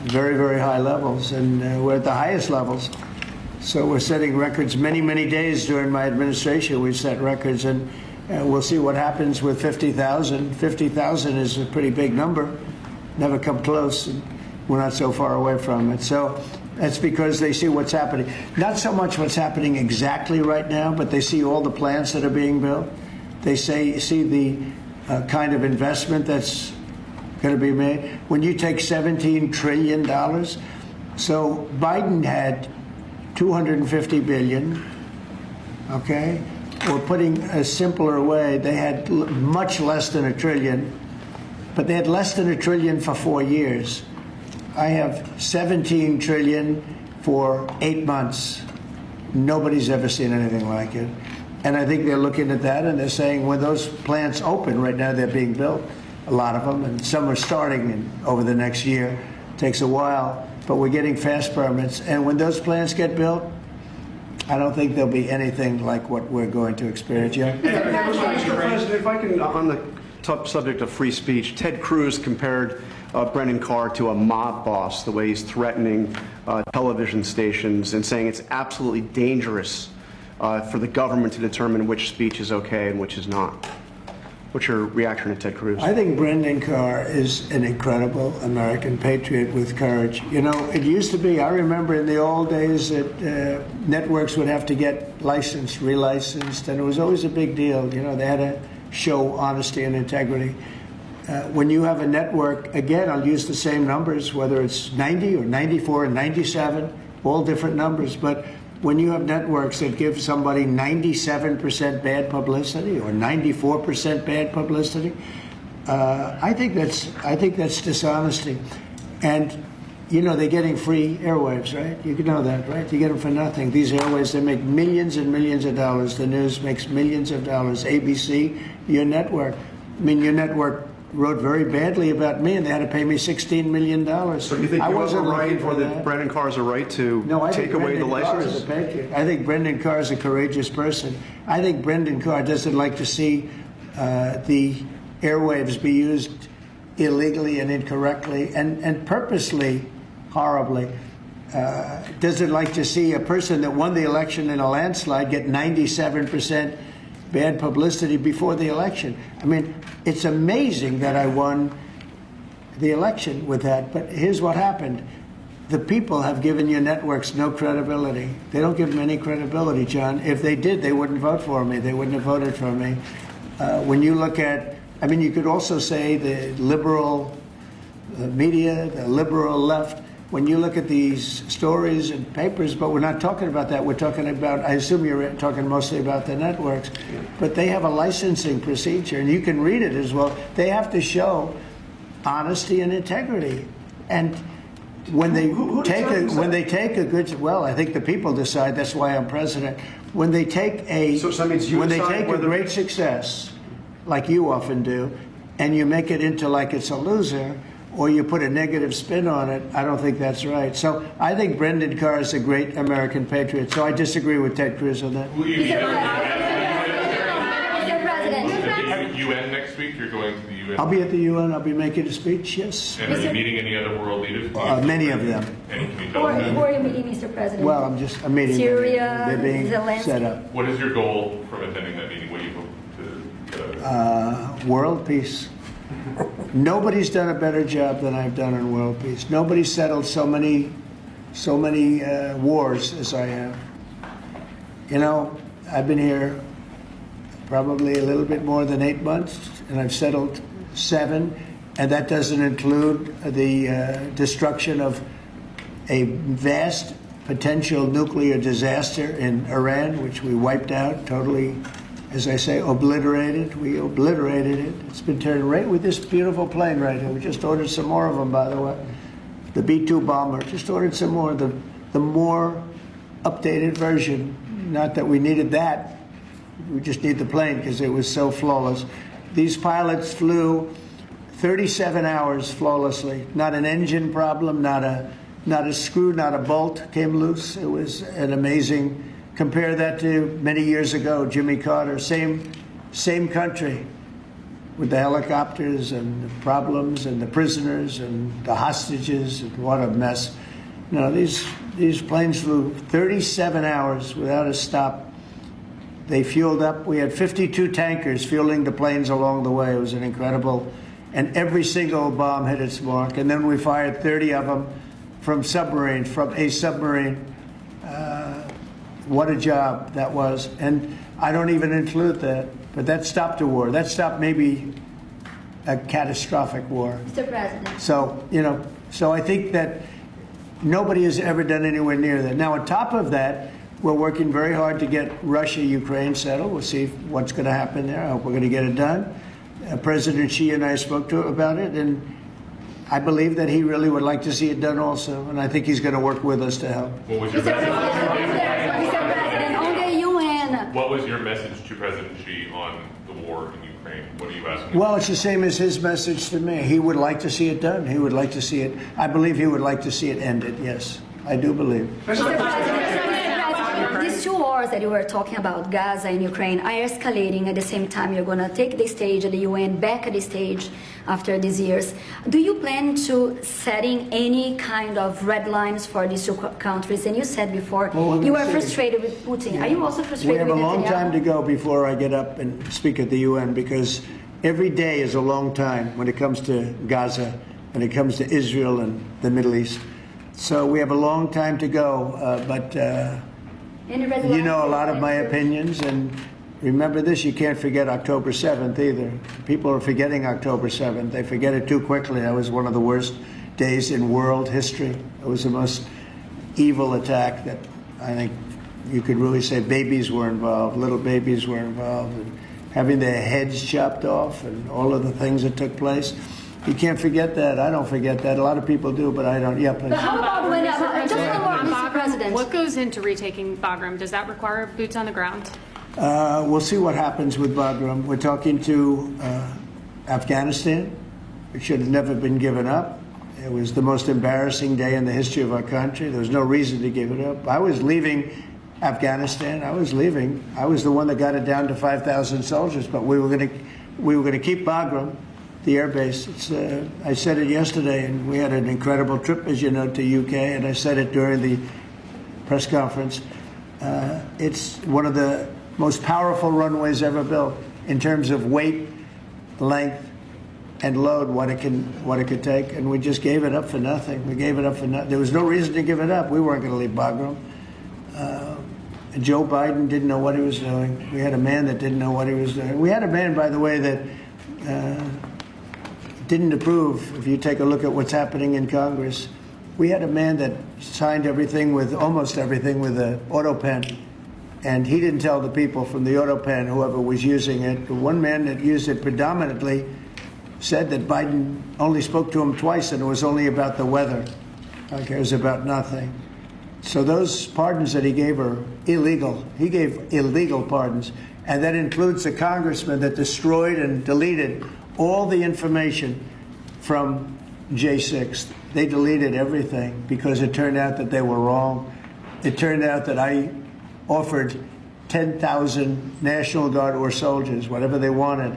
very, very high levels, and we're at the highest levels. So we're setting records many, many days during my administration. We've set records, and we'll see what happens with 50,000. 50,000 is a pretty big number. Never come close. And we're not so far away from it. So that's because they see what's happening. Not so much what's happening exactly right now, but they see all the plants that are being built. They see the kind of investment that's going to be made. When you take $17 trillion, so Biden had $250 billion, okay? Or putting a simpler way, they had much less than $1 trillion, but they had less than $1 trillion for 4 years. I have $17 trillion for 8 months. Nobody's ever seen anything like it. And I think they're looking at that and they're saying when those plants open, right now they're being built, a lot of them, and some are starting over the next year. It takes a while, but we're getting fast permits. And when those plants get built, I don't think there'll be anything like what we're going to experience. Yeah? Mr. President, if I can, on the tough subject of free speech, Ted Cruz compared Brennan Carr to a mob boss, the way he's threatening television stations and saying it's absolutely dangerous for the government to determine which speech is okay and which is not. What's your reaction to Ted Cruz? I think Brendan Carr is an incredible American patriot with courage. You know, it used to be, I remember in the old days that networks would have to get licensed, relicensed, and it was always a big deal. You know, they had to show honesty and integrity. When you have a network, again, I'll use the same numbers, whether it's 90 or 94 and 97, all different numbers, but when you have networks that give somebody 97% bad publicity or 94% bad publicity, I think that's dishonesty. And you know, they're getting free airwaves, right? You know that, right? You get them for nothing. These airwaves, they make millions and millions of dollars. The news makes millions of dollars. ABC, your network. I mean, your network wrote very badly about me, and they had to pay me $16 million. So do you think I you have a wasn't right, looking for or that that. Brendan Carr has a right to take away the licenses? I think Brendan Carr is a courageous person. I think Brendan Carr doesn't like to see the airwaves be used illegally and incorrectly and purposely horribly. Doesn't like to see a person that won the election in a landslide get 97% bad publicity before the election. I mean, it's amazing that I won the election with that, but here's what happened. The people have given your networks no credibility. They don't give them any credibility, John. If they did, they wouldn't vote for me. They wouldn't have voted for me. When you look at, I mean, you could also say the liberal media, the liberal left, when you look at these stories and papers, but we're not talking about that. We're talking about, I assume you're talking mostly about the networks, but they have a licensing procedure, and you can read it as well. They have to show honesty and integrity. And when they take a good, well, I think the people decide. That's why I'm president. When they take a great success, like you often do, and you make it into like it's a loser, or you put a negative spin on it, I don't think that's right. So I think Brendan Carr is a great American patriot. So I disagree with Ted Cruz on that. Will you be Mr. President. at the UN next week? You're going to the UN? I'll be at the UN. I'll be making a speech, yes. And are you meeting any other world leaders? Many of them. And can you Who tell are them? you meeting, Mr. President? Well, I'm meeting them. Syria, They're being Zelensky. set up. What is your goal from attending that meeting? What do you hope to get out of it? World peace. Nobody's done a better job than I've done on world peace. Nobody's settled so many wars as I have. You know, I've been here probably a little bit more than 8 months, and I've settled 7, and that doesn't include the destruction of a vast potential nuclear disaster in Iran, which we wiped out totally. As I say, obliterated. We obliterated it. It's been turned right with this beautiful plane right here. We just ordered some more of them, by the way. The B-2 bomber. Just ordered some more. The more updated version. Not that we needed that. We just need the plane because it was so flawless. These pilots flew 37 hours flawlessly. Not an engine problem. Not a screw. Not a bolt came loose. It was an amazing. Compare that to many years ago, Jimmy Carter, same country, with the helicopters and the problems and the prisoners and the hostages, and what a mess. You know, these planes flew 37 hours without a stop. They fueled up. We had 52 tankers fueling the planes along the way. It was an incredible, and every single bomb hit its mark. And then we fired 30 of them from a submarine. What a job that was. And I don't even include that, but that stopped a war. That stopped maybe a catastrophic war. Mr. President. So, you know, so I think that nobody has ever done anywhere near that. Now, on top of that, we're working very hard to get Russia, Ukraine settled. We'll see what's going to happen there. I hope we're going to get it done. President Xi and I spoke to him about it, and I believe that he really would like to see it done also, and I think he's going to work with us to help. What was your Mr. President, on the UN. What was your message to President Xi on the war in Ukraine? What are you asking? Well, it's the same as his message to me. He would like to see it done. He would like to see it. I believe he would like to see it ended. Yes, I do believe. Mr. President, these two wars that you were talking about, Gaza and Ukraine, are escalating at the same time. You're going to take the stage at the UN, back at the stage after these years. Do you plan to setting any kind of red lines for these two countries? And you said before you were frustrated with Putin. Yeah. Are you also frustrated with Netanyahu? We have a long time to go before I get up and speak at the UN, because Every day is a long time when it comes to Gaza, when it comes to Israel and the Middle East. So we have a long time to go, but you know a lot of my opinions, and remember this, you can't forget October 7th either. People are forgetting October 7th. They forget it too quickly. That was one of the worst days in world history. It was the most evil attack that I think you could really say babies were involved, little babies were involved, and having their heads chopped off and all of the things that took place. You can't forget that. I don't forget that. A lot of people do, but I don't. Yeah, please. But how about when, just one more, Mr. Bagram, President. what goes into retaking Bagram? Does that require boots on the ground? We'll see what happens with Bagram. We're talking to Afghanistan. It should have never been given up. It was the most embarrassing day in the history of our country. There was no reason to give it up. I was leaving Afghanistan. I was leaving. I was the one that got it down to 5,000 soldiers, but we were going to keep Bagram, the air base. I said it yesterday, and we had an incredible trip, as you know, to UK, and I said it during the press conference. It's one of the most powerful runways ever built in terms of weight, length, and load, what it could take, and we just gave it up for nothing. We gave it up for nothing. There was no reason to give it up. We weren't going to leave Bagram. And Joe Biden didn't know what he was doing. We had a man that didn't know what he was doing. We had a man, by the way, that didn't approve. If you take a look at what's happening in Congress, we had a man that signed everything with almost everything with an auto pen. And he didn't tell the people from the auto pen, whoever was using it. The one man that used it predominantly said that Biden only spoke to him twice, and it was only about the weather. Okay, it was about nothing. So those pardons that he gave are illegal. He gave illegal pardons. And that includes the congressman that destroyed and deleted all the information from J6. They deleted everything because it turned out that they were wrong. It turned out that I offered 10,000 National Guard or soldiers, whatever they wanted,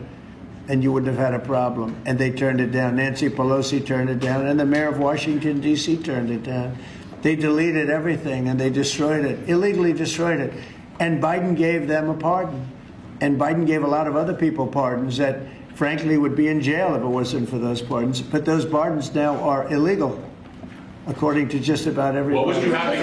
and you wouldn't have had a problem. And they turned it down. Nancy Pelosi turned it down, and the mayor of Washington, D.C. turned it down. They deleted everything, and they destroyed it, illegally destroyed it. And Biden gave them a pardon. And Biden gave a lot of other people pardons that, frankly, would be in jail if it wasn't for those pardons. But those pardons now are illegal, according to just about everybody. What was you happy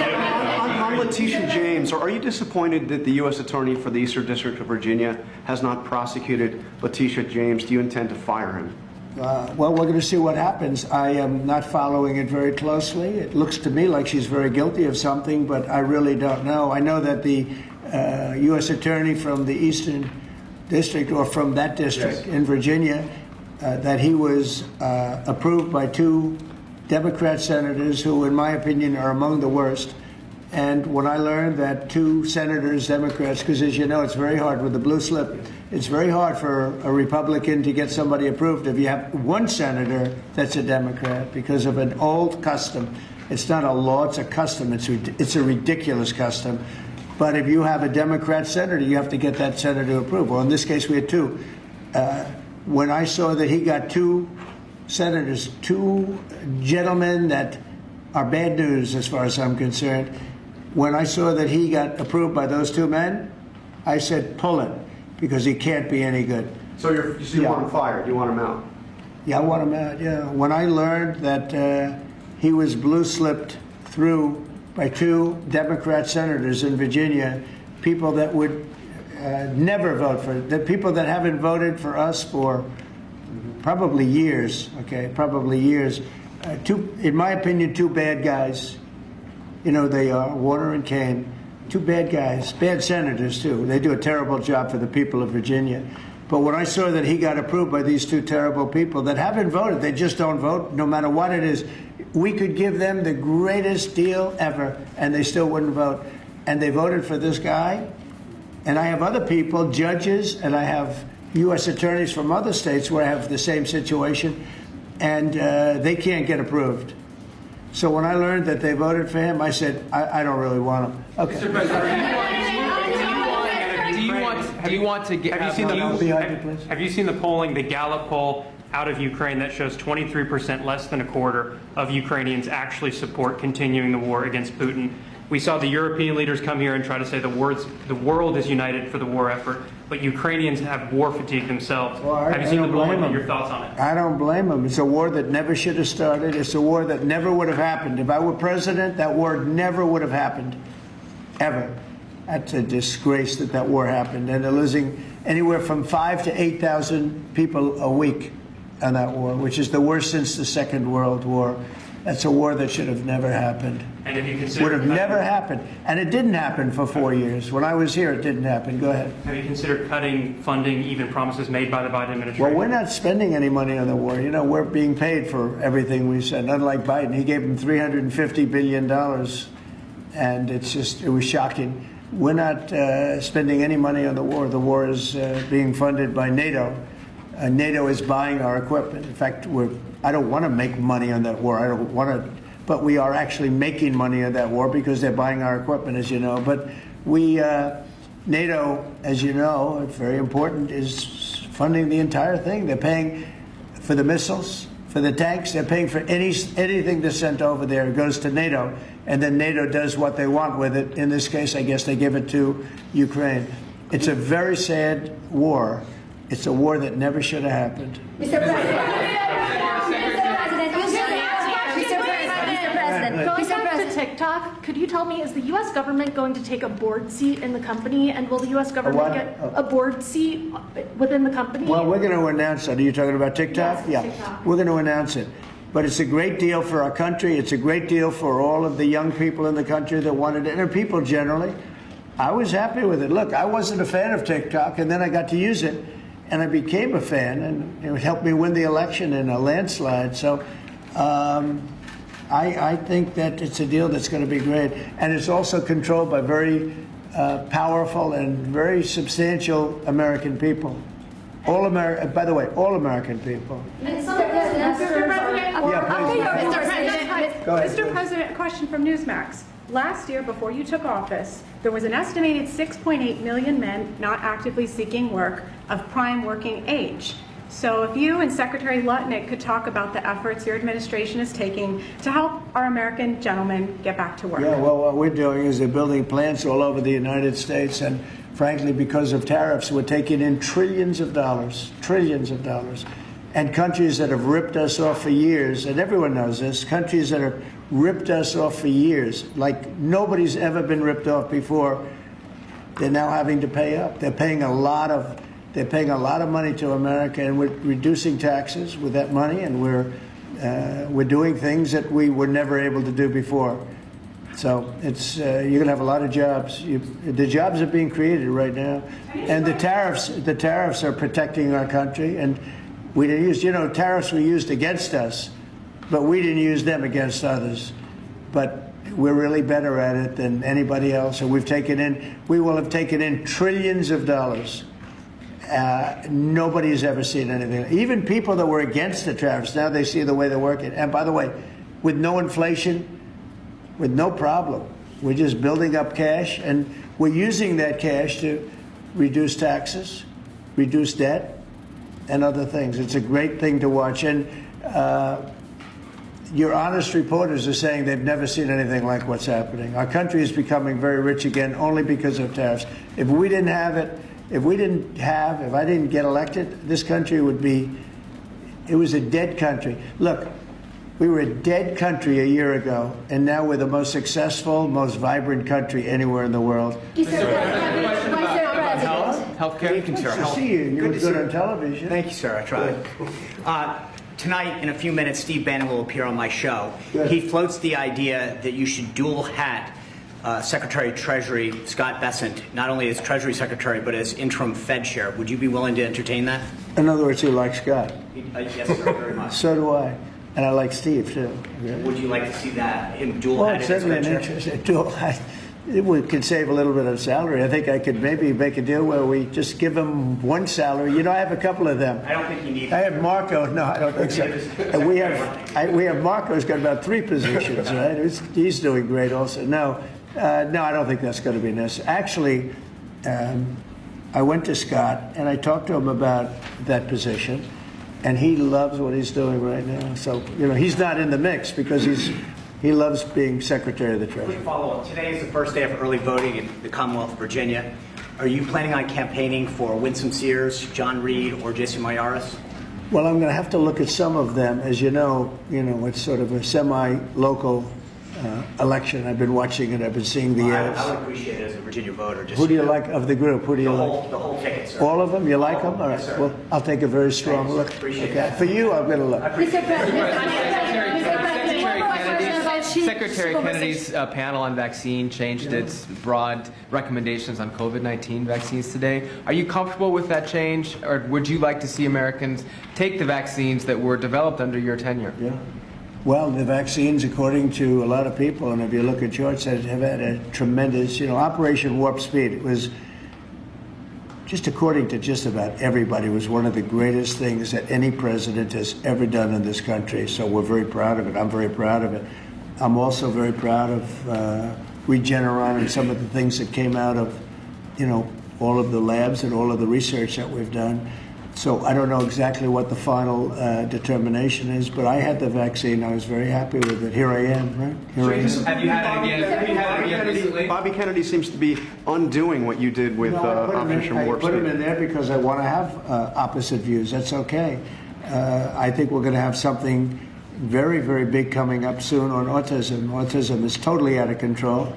On Letitia James, are you disappointed that the U.S. Attorney for the Eastern District of Virginia has not prosecuted Letitia James? Do you intend to fire him? Well, we're going to see what happens. I am not following it very closely. It looks to me like she's very guilty of something, but I really don't know. I know that the U.S. Attorney from the Eastern District, or from that district in Virginia, that he was approved by 2 Democrat senators who, in my opinion, are among the worst. And when I learned that 2 senators, Democrats, because as you know, it's very hard with the blue slip, it's very hard for a Republican to get somebody approved if you have 1 senator that's a Democrat because of an old custom. It's not a law, it's a custom. It's a ridiculous custom. But if you have a Democrat senator, you have to get that senator approved. Well, in this case, we had 2. When I saw that he got 2 senators, 2 gentlemen that are bad news as far as I'm concerned, when I saw that he got approved by those 2 men, I said, pull it, because he can't be any good. So you want him fired? You want him out? Yeah, I want him out, yeah. When I learned that he was blue-slipped through by 2 Democrat senators in Virginia, people that would never vote for it, the people that haven't voted for us for probably years, okay, probably years. In my opinion, 2 bad guys. You know, they are Warner and Kane. 2 bad guys, bad senators too. They do a terrible job for the people of Virginia. But when I saw that he got approved by these 2 terrible people that haven't voted, they just don't vote, no matter what it is. We could give them the greatest deal ever, and they still wouldn't vote. And they voted for this guy. And I have other people, judges, and I have U.S. attorneys from other states where I have the same situation, and they can't get approved. So when I learned that they voted for him, I said, I don't really want him. Okay. Mr. President, have you seen the polling, the Gallup poll out of Ukraine that shows 23%, less than a quarter of Ukrainians actually support continuing the war against Putin? We saw the European leaders come here and try to say the world is united for the war effort, but Ukrainians have war fatigue themselves. Have you seen the bulletin? Your thoughts on it? I don't blame them. It's a war that never should have started. It's a war that never would have happened. If I were president, that war never would have happened, ever. That's a disgrace that that war happened. And they're losing anywhere from 5,000 to 8,000 people a week on that war, which is the worst since the Second World War. That's a war that should have never happened. And if you consider Would have never happened. And it didn't happen for 4 years. When I was here, it didn't happen. Go ahead. have you considered cutting funding, even promises made by the Biden administration? Well, we're not spending any money on the war. You know, we're being paid for everything we said. Unlike Biden, he gave them $350 billion. And it was shocking. We're not spending any money on the war. The war is being funded by NATO. NATO is buying our equipment. In fact, I don't want to make money on that war. I don't want to, but we are actually making money on that war because they're buying our equipment, as you know. But NATO, as you know, it's very important, is funding the entire thing. They're paying for the missiles, for the tanks. They're paying for anything that's sent over there. It goes to NATO, and then NATO does what they want with it. In this case, I guess they give it to Ukraine. It's a very sad war. It's a war that never should have happened. Mr. President. Going back to TikTok, could you tell me, is the U.S. government going to take a board seat in the company, and will the U.S. government get a board seat within the company? Well, we're going to announce that. Are you talking about TikTok? Yes, yeah, TikTok. We're going to announce it. But it's a great deal for our country. It's a great deal for all of the young people in the country that wanted it, and people generally. I was happy with it. Look, I wasn't a fan of TikTok, and then I got to use it, and I became a fan, and it helped me win the election in a landslide. So I think that it's a deal that's going to be great. And it's also controlled by very powerful and very substantial American people. By the way, all American people. Mr. President, a question from Newsmax. Last year, before you took office, there was an estimated 6.8 million men not actively seeking work of prime working age. So if you and Secretary Lutnick could talk about the efforts your administration is taking to help our American gentlemen get back to work. Yeah, well, what we're doing is they're building plants all over the United States, and frankly, because of tariffs, we're taking in trillions of dollars. And countries that have ripped us off for years, and everyone knows this, countries that have ripped us off for years, like nobody's ever been ripped off before, they're now having to pay up. They're paying a lot of money to America, and we're reducing taxes with that money, and we're doing things that we were never able to do before. So it's you're going to have a lot of jobs. The jobs are being created right now, and the tariffs are protecting our country. And we didn't use, tariffs were used against us, but we didn't use them against others. But we're really better at it than anybody else, and we will have taken in trillions of dollars. Nobody's ever seen anything. Even people that were against the tariffs, now they see the way they're working. And by the way, with no inflation, with no problem, we're just building up cash, and we're using that cash to reduce taxes, reduce debt, and other things. It's a great thing to watch. And your honest reporters are saying they've never seen anything like what's happening. Our country is becoming very rich again only because of tariffs. If we didn't have it, if I didn't get elected, this country it was a dead country. Look, we were a dead country a year ago, and now we're the most successful, most vibrant country anywhere in the world. Healthcare. Good to see you. You look good on television. Thank you, sir. I tried. Tonight, in a few minutes, Steve Bannon will appear on my show. Good. He floats the idea that you should dual hat Secretary of Treasury Scott Bessent, not only as Treasury Secretary, but as interim Fed chair. Would you be willing to entertain that? In other words, you like Scott. Yes, sir, very much. So do I. And I like Steve, too. Really. Would you like to see that, him dual Well, hatted it's as certainly Fed an chair? interest. We could save a little bit of salary. I think I could maybe make a deal where we just give him one salary. I have a couple of them. I don't think you need I have Marco. No, I don't think so. And we have Marco who's got about 3 positions, right? He's doing great also. No, I don't think that's going to be necessary. Actually, I went to Scott and I talked to him about that position, and he loves what he's doing right now. So, he's not in the mix because He loves being Secretary of the Treasury. Quick follow-up. Today is the first day of early voting in the Commonwealth of Virginia. Are you planning on campaigning for Winsome Sears, John Reed, or Jason Mayaris? Well, I'm going to have to look at some of them. As you know, it's sort of a semi-local election. I've been watching it. I've been seeing the ads. I would appreciate it as a Virginia voter. Just Who do you like of the group? Who do you like? The whole ticket, sir. All of them? You like them? All right. Yes, sir. Well, I'll take a very strong look. Appreciate Okay. that. For you, I'm going to look. Mr. President, Secretary Kennedy's panel on vaccine changed its broad recommendations on COVID-19 vaccines today. Are you comfortable with that change, or would you like to see Americans take the vaccines that were developed under your tenure? Yeah. Well, the vaccines, according to a lot of people, and if you look at charts, have had a tremendous, Operation Warp Speed. It was, just according to just about everybody, was one of the greatest things that any president has ever done in this country. So we're very proud of it. I'm very proud of it. I'm also very proud of Regeneron and some of the things that came out of, all of the labs and all of the research that we've done. So I don't know exactly what the final determination is, but I had the vaccine. I was very happy with it. Here I am, right? Here I am. Have you had it again recently? Bobby Kennedy seems to be undoing what you did with Operation Warp I put him Speed. in there because I want to have opposite views. That's okay. I think we're going to have something very, very big coming up soon on autism. Autism is totally out of control.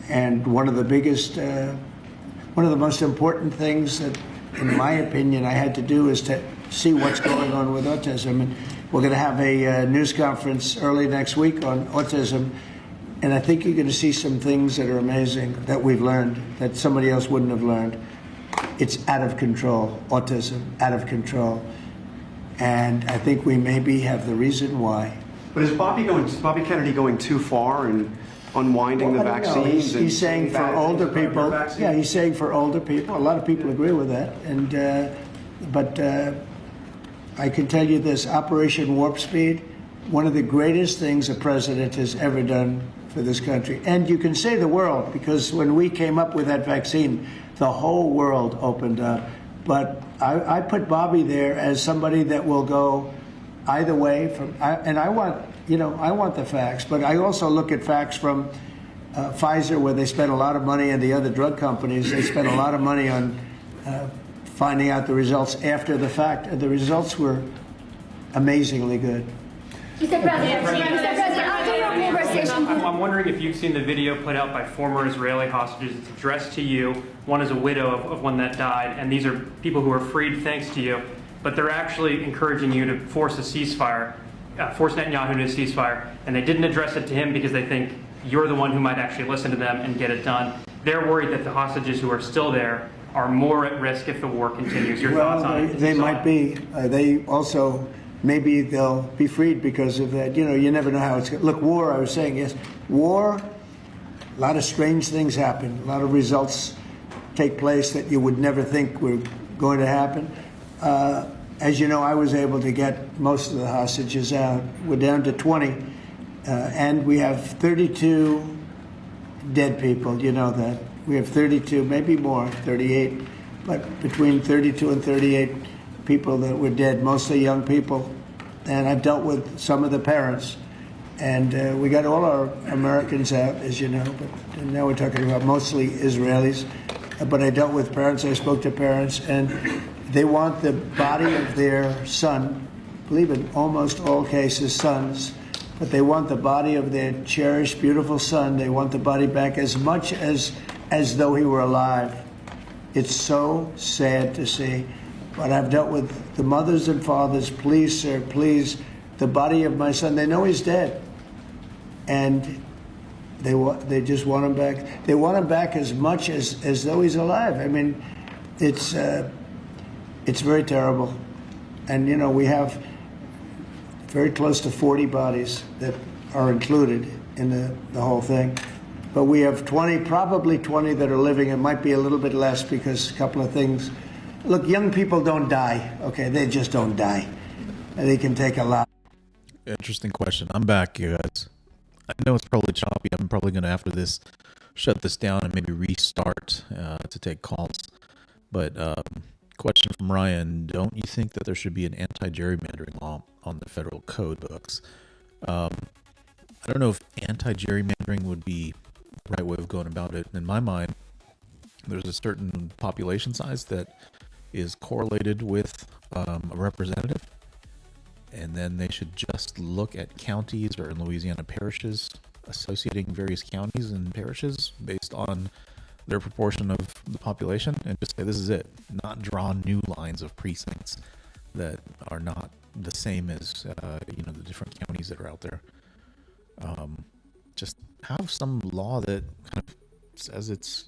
And one of the most important things that, in my opinion, I had to do is to see what's going on with autism. And we're going to have a news conference early next week on autism. And I think you're going to see some things that are amazing that we've learned that somebody else wouldn't have learned. It's out of control, autism, out of control. And I think we maybe have the reason why. But is Bobby Kennedy going too far in unwinding the I don't know. vaccines? He's saying for older people. Yeah, he's saying for older people. A lot of people agree with that. And but I can tell you this: Operation Warp Speed, one of the greatest things a president has ever done for this country. And you can say the world, because when we came up with that vaccine, the whole world opened up. But I put Bobby there as somebody that will go either way. And I want the facts, but I also look at facts from Pfizer, where they spent a lot of money, and the other drug companies, they spent a lot of money on finding out the results after the fact, and the results were amazingly good. Mr. President, after your conversation, I'm wondering if you've seen the video put out by former Israeli hostages. It's addressed to you. One is a widow of one that died, and these are people who were freed thanks to you. But they're actually encouraging you to force a ceasefire, force Netanyahu to a ceasefire, and they didn't address it to him because they think you're the one who might actually listen to them and get it done. They're worried that the hostages who are still there are more at risk if the war continues. Your thoughts on it? They might be. They also, maybe they'll be freed because of that. You never know how it's going to look. War, I was saying, yes. War, a lot of strange things happen. A lot of results take place that you would never think were going to happen. As you know, I was able to get most of the hostages out. We're down to 20, and we have 32 dead people. You know that. We have 32, maybe more, 38, but between 32 and 38 people that were dead, mostly young people. And I've dealt with some of the parents. And we got all our Americans out, as you know, but now we're talking about mostly Israelis. But I dealt with parents, I spoke to parents, and they want the body of their son, I believe in almost all cases sons, but they want the body of their cherished, beautiful son. They want the body back as much as though he were alive. It's so sad to see. But I've dealt with the mothers and fathers. Please, sir, please, the body of my son. They know he's dead, and they just want him back. They want him back as much as though he's alive. I mean, it's very terrible, and we have very close to 40 bodies that are included in the whole thing. But we have 20, probably 20 that are living. It might be a little bit less because a couple of things. Look, young people don't die, okay? They just don't die. And they can take a lot. Interesting question. I'm back, you guys. I know it's probably choppy. I'm probably going to, after this, shut this down and maybe restart to take calls. But question from Ryan, don't you think that there should be an anti-gerrymandering law on the federal code books? I don't know if anti-gerrymandering would be the right way of going about it. In my mind, there's a certain population size that is correlated with a representative, and then they should just look at counties, or in Louisiana, parishes, associating various counties and parishes based on their proportion of the population, and just say this is it. Not draw new lines of precincts that are not the same as the different counties that are out there. Just have some law that kind of says it's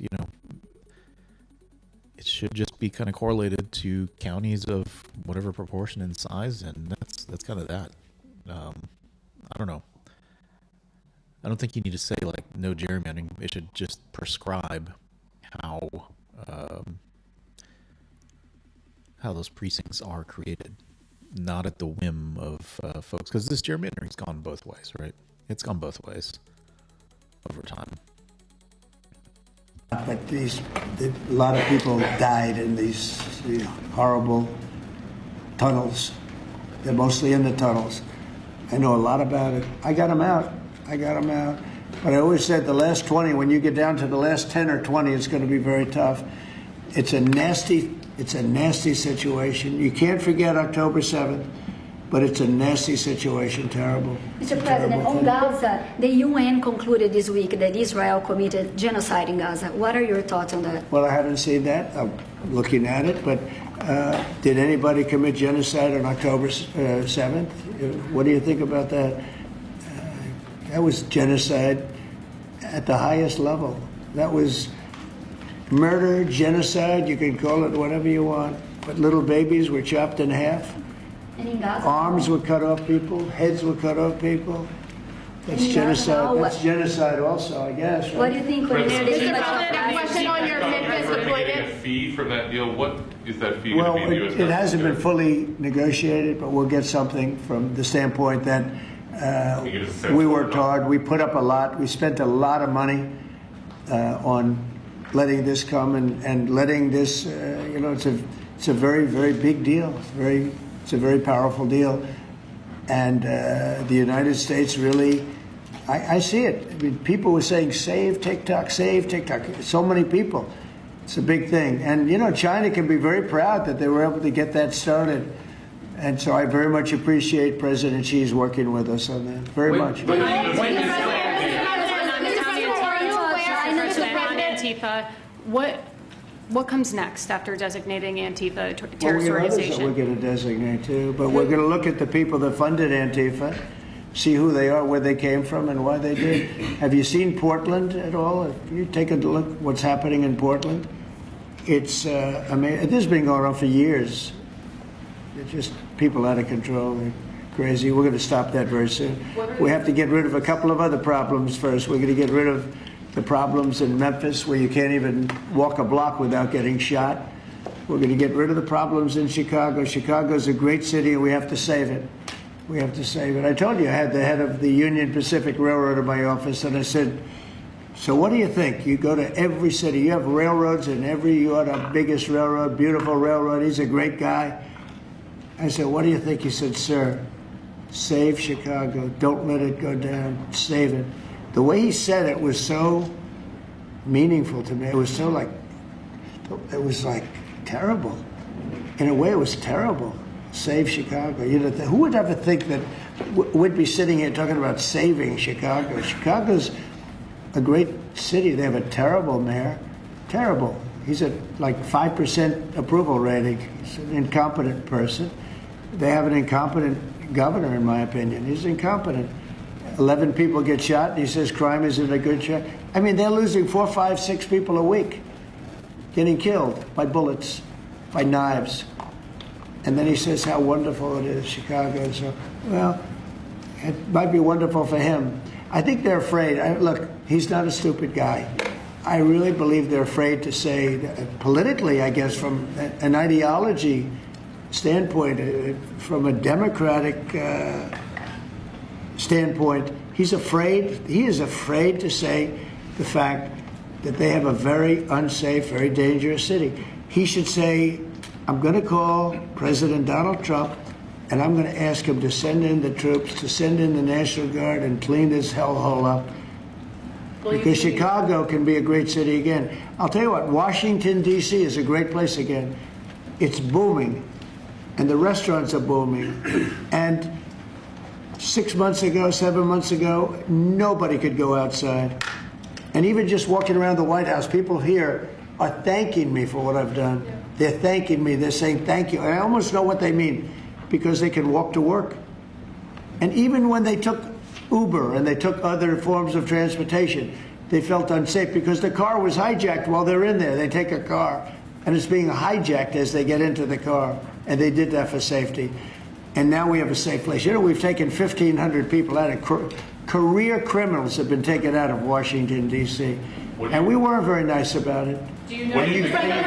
it should just be kind of correlated to counties of whatever proportion and size, and that's kind of that. I don't know. I don't think you need to say like no gerrymandering. It should just prescribe how those precincts are created, not at the whim of folks. Because this gerrymandering's gone both ways, right? It's gone both ways over time. But a lot of people died in these horrible tunnels. They're mostly in the tunnels. I know a lot about it. I got them out. But I always said the last 20, when you get down to the last 10 or 20, it's going to be very tough. It's a nasty situation. You can't forget October 7th, but it's a nasty situation, terrible. Mr. President, on Gaza, the UN concluded this week that Israel committed genocide in Gaza. What are your thoughts on that? Well, I haven't seen that. I'm looking at it, but did anybody commit genocide on October 7th? What do you think about that? That was genocide at the highest level. That was murder, genocide, you can call it whatever you want. But little babies were chopped in half. And in Gaza? Arms were cut off people, heads were cut off people. That's genocide. That's genocide also, I guess. Right? What do you think when you're Mr. President, a question on your Memphis Getting a deployment. fee from that deal. What is that fee Well, going to be? In the U.S. it hasn't been fully negotiated, but we'll get something from the standpoint that we worked hard. We put up a lot. We spent a lot of money on letting this come and letting this. It's a very, very big deal. It's a very powerful deal, and the United States really. I see it. I mean, people were saying, save TikTok, save TikTok. So many people. It's a big thing. And, China can be very proud that they were able to get that started. And so I very much appreciate President Xi's working with us on that. Very much. Antifa, what comes next after designating Antifa a terrorist Well, organization? we're going to designate too, but we're going to look at the people that funded Antifa, see who they are, where they came from, and why they did. Have you seen Portland at all? Have you taken a look at what's happening in Portland? It's, this has been going on for years. It's just people out of control. They're crazy. We're going to stop that very soon. We have to get rid of a couple of other problems first. We're going to get rid of the problems in Memphis where you can't even walk a block without getting shot. We're going to get rid of the problems in Chicago. Chicago's a great city and we have to save it. We have to save it. I told you I had the head of the Union Pacific Railroad in my office and I said, so what do you think? You go to every city, you have railroads in you are the biggest railroad, beautiful railroad, he's a great guy. I said, what do you think? He said, sir, save Chicago. Don't let it go down. Save it. The way he said it was so meaningful to me. It was like terrible. In a way, it was terrible. Save Chicago. Who would ever think that we'd be sitting here talking about saving Chicago? Chicago's a great city. They have a terrible mayor. Terrible. He's at like 5% approval rating. He's an incompetent person. They have an incompetent governor, in my opinion. He's incompetent. 11 people get shot, and he says crime isn't a good shot. I mean, they're losing 4, 5, 6 people a week, getting killed by bullets, by knives. And then he says how wonderful it is, Chicago. So, well, it might be wonderful for him. I think they're afraid. Look, he's not a stupid guy. I really believe they're afraid to say, politically, I guess, from an ideology standpoint, from a democratic standpoint, he is afraid to say the fact that they have a very unsafe, very dangerous city. He should say, I'm going to call President Donald Trump and I'm going to ask him to send in the troops, to send in the National Guard and clean this hellhole up. Because Chicago can be a great city again. I'll tell you what, Washington, D.C. is a great place again. It's booming, and the restaurants are booming. And 6 months ago, 7 months ago, nobody could go outside. And even just walking around the White House, people here are thanking me for what I've done. Yeah. They're thanking me. They're saying thank you. And I almost know what they mean, because they can walk to work. And even when they took Uber and they took other forms of transportation, they felt unsafe because the car was hijacked while they're in there. They take a car, and it's being hijacked as they get into the car. And they did that for safety. And now we have a safe place. You know, we've taken 1,500 people out of career criminals have been taken out of Washington, D.C. And we weren't very nice about it. Do you know? Mr. President,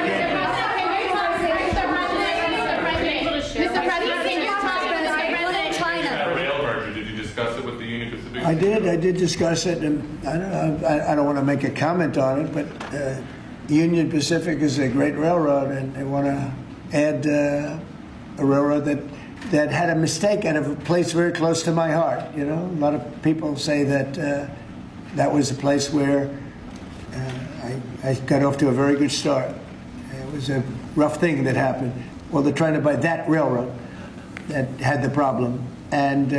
did you discuss it with the Union Pacific? I did discuss it, and I don't want to make a comment on it, but Union Pacific is a great railroad, and they want to add a railroad that had a mistake at a place very close to my heart. You know, a lot of people say that that was a place where I got off to a very good start. It was a rough thing that happened. Well, they're trying to buy that railroad that had the problem. And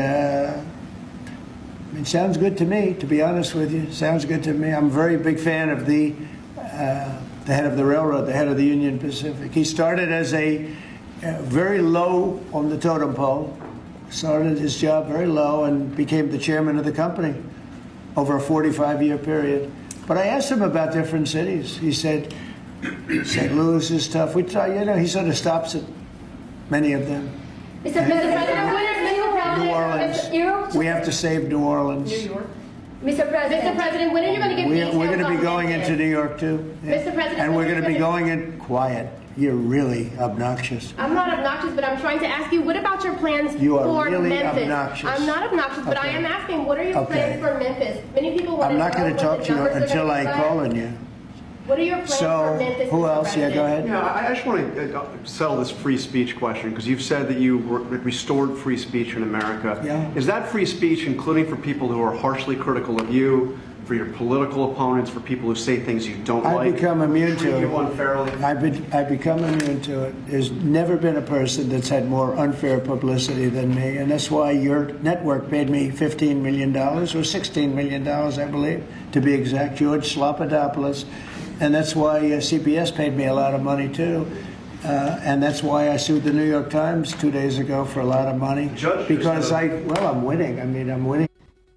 it sounds good to me, to be honest with you. Sounds good to me. I'm a very big fan of the head of the railroad, the head of the Union Pacific. He started as a very low on the totem pole, started his job very low and became the chairman of the company over a 45-year period. But I asked him about different cities. He said, St. Louis is tough. We try, you know, he sort of stops at many of them. Mr. President, New Orleans. We have to save New Orleans. New York. Mr. President, when are you going to get details? We're going to be going into New York too. Yeah. Mr. President, and we're going to be going in quiet. You're really obnoxious. I'm not obnoxious, but I'm trying to ask you, what about your plans you are for really Memphis? Obnoxious. I'm not obnoxious, but I am asking, what are your plans for Memphis? Many people want I'm not going to talk to you until I call on you. What are your plans for Memphis? Who else? Yeah, go ahead. Yeah, I just want to settle this free speech question, because you've said that you restored free speech in America. Yeah. Is that free speech including for people who are harshly critical of you, for your political opponents, for people who say things you don't like? I've become immune to it. You unfairly? I've become immune to it. There's never been a person that's had more unfair publicity than me, and that's why your network paid me $15 million, or $16 million, I believe, to be exact, George Slopadopoulos. And that's why CBS paid me a lot of money, too. And that's why I sued the New York Times 2 days ago for a lot of money. Because I'm winning. I mean, I'm winning.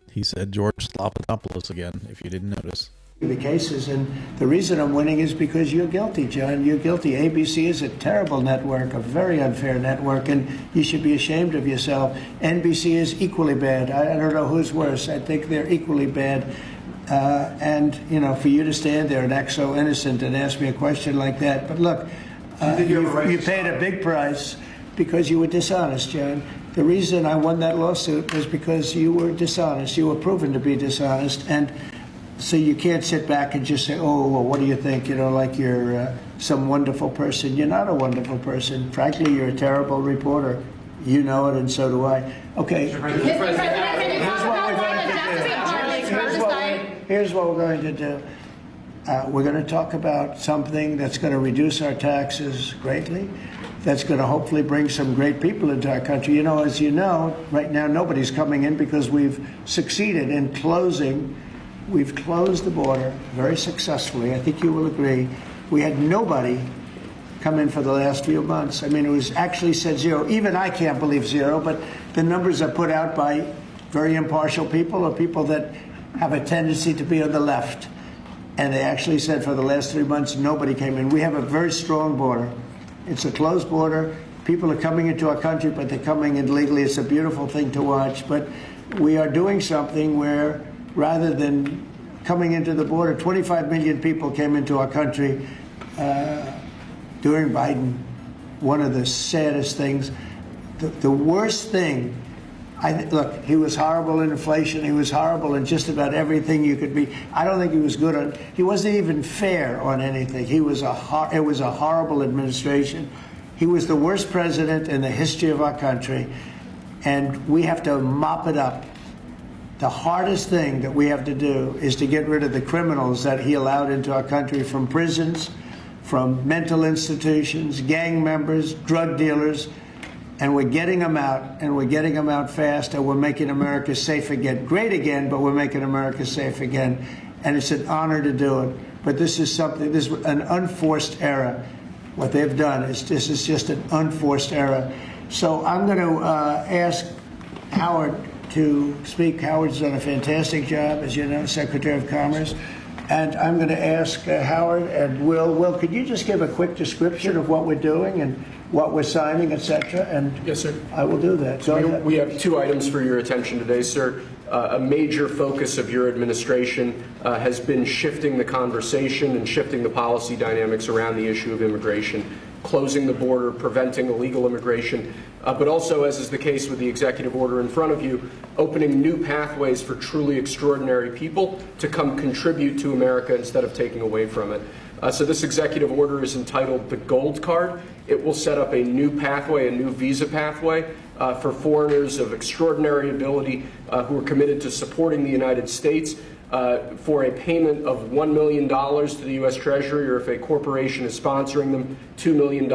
He said George Slopadopoulos again, if you didn't notice. The cases, and the reason I'm winning is because you're guilty, John. You're guilty. ABC is a terrible network, a very unfair network, and you should be ashamed of yourself. NBC is equally bad. I don't know who's worse. I think they're equally bad. And, you know, for you to stand there and act so innocent and ask me a question like that. But look, you paid a big price because you were dishonest, John. The reason I won that lawsuit was because you were dishonest. You were proven to be dishonest. And so you can't sit back and just say, oh, well, what do you think? You know, like you're some wonderful person. You're not a wonderful person. Frankly, you're a terrible reporter. You know it, and so do I. Okay. Mr. President, can you talk about why the Jackson Charlie diet? Here's what we're going to do. We're going to talk about something that's going to reduce our taxes greatly, that's going to hopefully bring some great people into our country. You know, as you know, right now nobody's coming in because we've succeeded in closing. We've closed the border very successfully. I think you will agree. We had nobody come in for the last few months. I mean, it was actually said zero. Even I can't believe zero, but the numbers are put out by very impartial people, or people that have a tendency to be on the left. And they actually said for the last 3 months, nobody came in. We have a very strong border. It's a closed border. People are coming into our country, but they're coming in legally. It's a beautiful thing to watch. But we are doing something where, rather than coming into the border, 25 million people came into our country during Biden. One of the saddest things, the worst thing, look, he was horrible in inflation. He was horrible in just about everything you could be. I don't think he was good on, he wasn't even fair on anything. It was a horrible administration. He was the worst president in the history of our country. and we have to mop it up. The hardest thing that we have to do is to get rid of the criminals that he allowed into our country from prisons, from mental institutions, gang members, drug dealers, and we're getting them out, and we're getting them out fast, and we're making America safe again. Great again, but we're making America safe again, and it's an honor to do it. But this is something, this is an unforced error. What they've done is this is just an unforced error. So I'm going to ask Howard to speak. Howard's done a fantastic job, as you know, Secretary of Commerce. And I'm going to ask Howard and Will, could you just give a quick description of what we're doing and what we're signing, et cetera? And yes, sir. I will do that. We have 2 items for your attention today, sir. A major focus of your administration has been shifting the conversation and shifting the policy dynamics around the issue of immigration, closing the border, preventing illegal immigration, but also, as is the case with the executive order in front of you, opening new pathways for truly extraordinary people to come contribute to America instead of taking away from it. So this executive order is entitled the Gold Card. It will set up a new pathway, a new visa pathway for foreigners of extraordinary ability who are committed to supporting the United States for a payment of $1 million to the U.S. Treasury, or if a corporation is sponsoring them, $2 million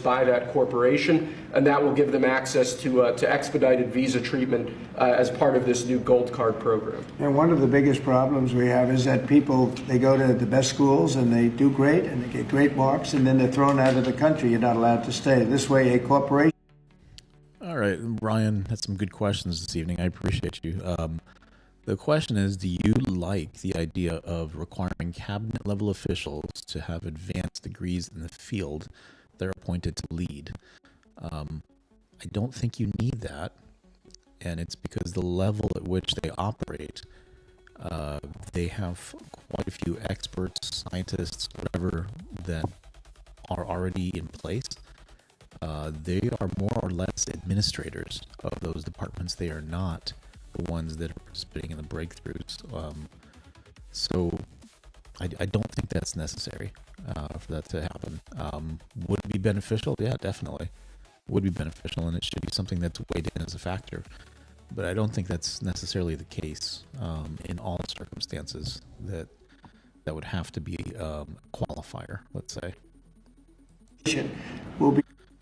by that corporation, and that will give them access to expedited visa treatment as part of this new Gold Card program. And one of the biggest problems we have is that people, they go to the best schools and they do great and they get great marks, and then they're thrown out of the country. You're not allowed to stay. This way, a corporation. All right, Brian had some good questions this evening. I appreciate you. The question is, do you like the idea of requiring cabinet-level officials to have advanced degrees in the field they're appointed to lead? I don't think you need that, and it's because the level at which they operate, they have quite a few experts, scientists, whatever, that are already in place. They are more or less administrators of those departments. They are not the ones that are participating in the breakthroughs. So I don't think that's necessary for that to happen. Would it be beneficial? Yeah, definitely. Would be beneficial, and it should be something that's weighed in as a factor. But I don't think that's necessarily the case in all circumstances that would have to be a qualifier, let's say.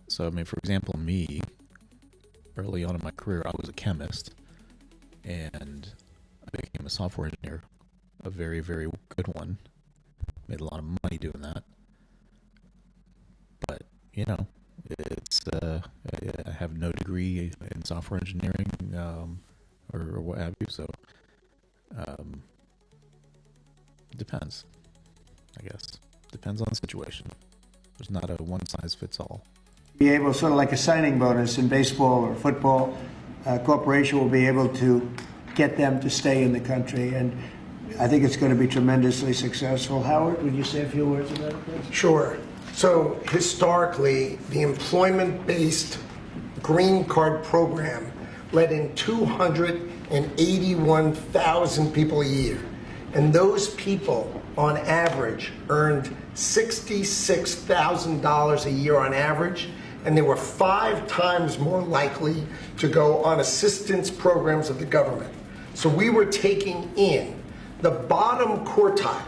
So, I mean, for example, me, early on in my career, I was a chemist, and I became a software engineer, a very, very good one. Made a lot of money doing that. But, you know, it's I have no degree in software engineering or what have you, so it depends, I guess. Depends on the situation. There's not a one-size-fits-all. Be able, sort of like a signing bonus in baseball or football, a corporation will be able to get them to stay in the country, and I think it's going to be tremendously successful. Howard, would you say a few words about it, please? Sure. So historically, the employment-based green card program let in 281,000 people a year. And those people, on average, earned $66,000 a year on average, and they were 5 times more likely to go on assistance programs of the government. So we were taking in the bottom quartile,